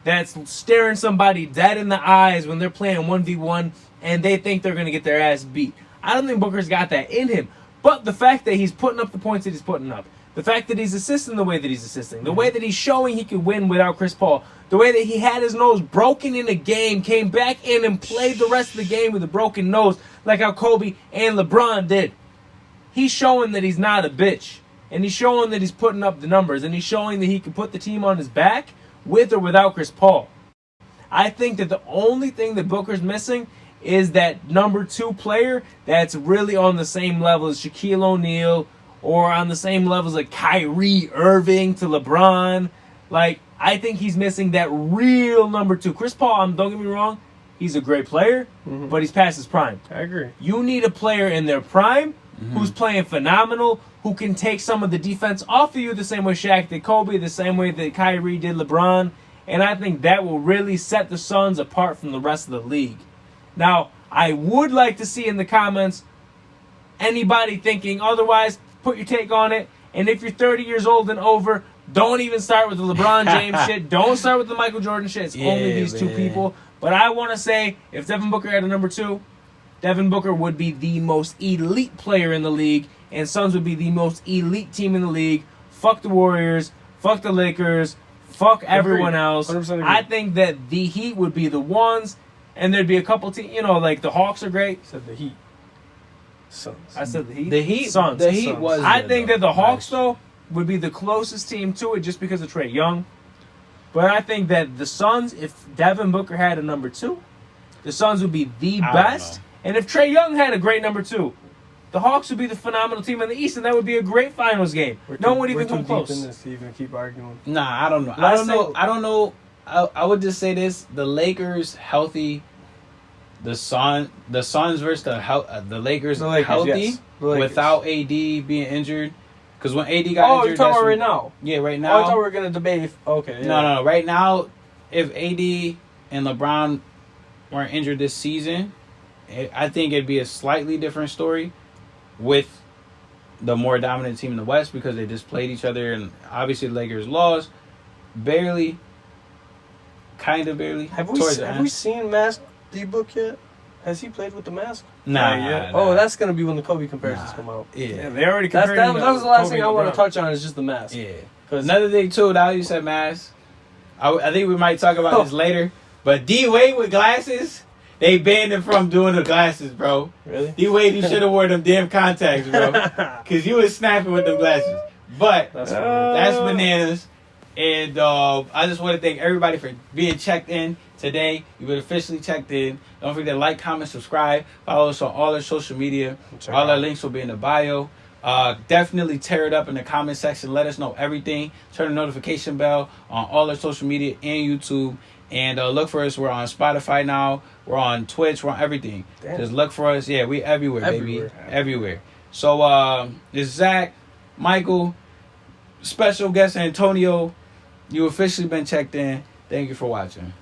that's staring somebody dead in the eyes when they're playing 1v1 and they think they're going to get their ass beat. I don't think Booker's got that in him. But the fact that he's putting up the points that he's putting up, the fact that he's assisting the way that he's assisting, the way that he's showing he could win without Chris Paul, the way that he had his nose broken in a game, came back in and played the rest of the game with a broken nose like how Kobe and LeBron did. He's showing that he's not a bitch. And he's showing that he's putting up the numbers. And he's showing that he can put the team on his back with or without Chris Paul. I think that the only thing that Booker's missing is that number 2 player that's really on the same level as Shaquille O'Neal or on the same levels like Kyrie Irving to LeBron. Like, I think he's missing that real number 2. Chris Paul, don't get me wrong, he's a great player, but he's past his prime. I agree. You need a player in their prime who's playing phenomenal, who can take some of the defense off of you the same way Shaq did Kobe, the same way that Kyrie did LeBron. And I think that will really set the Suns apart from the rest of the league. Now, I would like to see in the comments anybody thinking otherwise, put your take on it. And if you're 30 years old and over, don't even start with the LeBron James shit. Don't start with the Michael Jordan shit. It's only these 2 people. But I want to say, if Devin Booker had a number 2, Devin Booker would be the most elite player in the league. and Suns would be the most elite team in the league. Fuck the Warriors. Fuck the Lakers. Fuck everyone else. 100% agree. I think that the Heat would be the ones, and there'd be a couple teams. Like the Hawks are great. Said the Heat. Suns. I said the Heat. The Heat. Suns. The Heat Suns. was. I good, think though. that the Hawks Nice. though would be the closest team to it just because of Trae Young. But I think that the Suns, if Devin Booker had a number 2, the Suns would be the I don't best. know. And if Trae Young had a great number 2, the Hawks would be the phenomenal team in the East, and that would be a great finals game. No one would even come close. We're too deep in this to even keep arguing. Nah, I don't know. Last thing- I don't know. I would just say this: the Lakers healthy, the Suns versus the Lakers, The Lakers, healthy yes. The Lakers. without AD being injured. Because when AD got Oh, injured, you're talking that's about when- right now? Yeah, right Oh, I thought now. we were going to debate if... Okay, yeah. No. Right now, if AD and LeBron weren't injured this season, I think it'd be a slightly different story with the more dominant team in the West because they just played each other, and obviously the Lakers lost barely, kind of barely. Have towards the we end. seen Mask D-Book yet? Has he played with the mask? Nah, yet. nah. Oh, that's going to be when the Kobe comparisons Nah. come out. Yeah. They already That compared him to was the last Kobe thing I and want to LeBron. touch on is just the mask. Yeah. 'Cause- Another thing too, now you said mask. I think we might talk about this later. But D Wade with glasses, they banned him from doing the glasses, bro. Really? D Wade, you should have worn them damn contacts, bro. Cause you was snapping with them glasses. But That's that's funny. bananas. And I just want to thank everybody for being checked in today. You've been officially checked in. Don't forget to like, comment, subscribe. Follow us on all our social media. Check All our out. links will be in the bio. Definitely tear it up in the comment section. Let us know everything. Turn the notification bell on all our social media and YouTube. And look for us. We're on Spotify now. We're on Twitch. We're on everything. Damn. Just look for us. Yeah, we everywhere, Everywhere. baby. Everywhere. So it's Zach, Michael, special guest Antonio. You officially been checked in. Thank you for watching.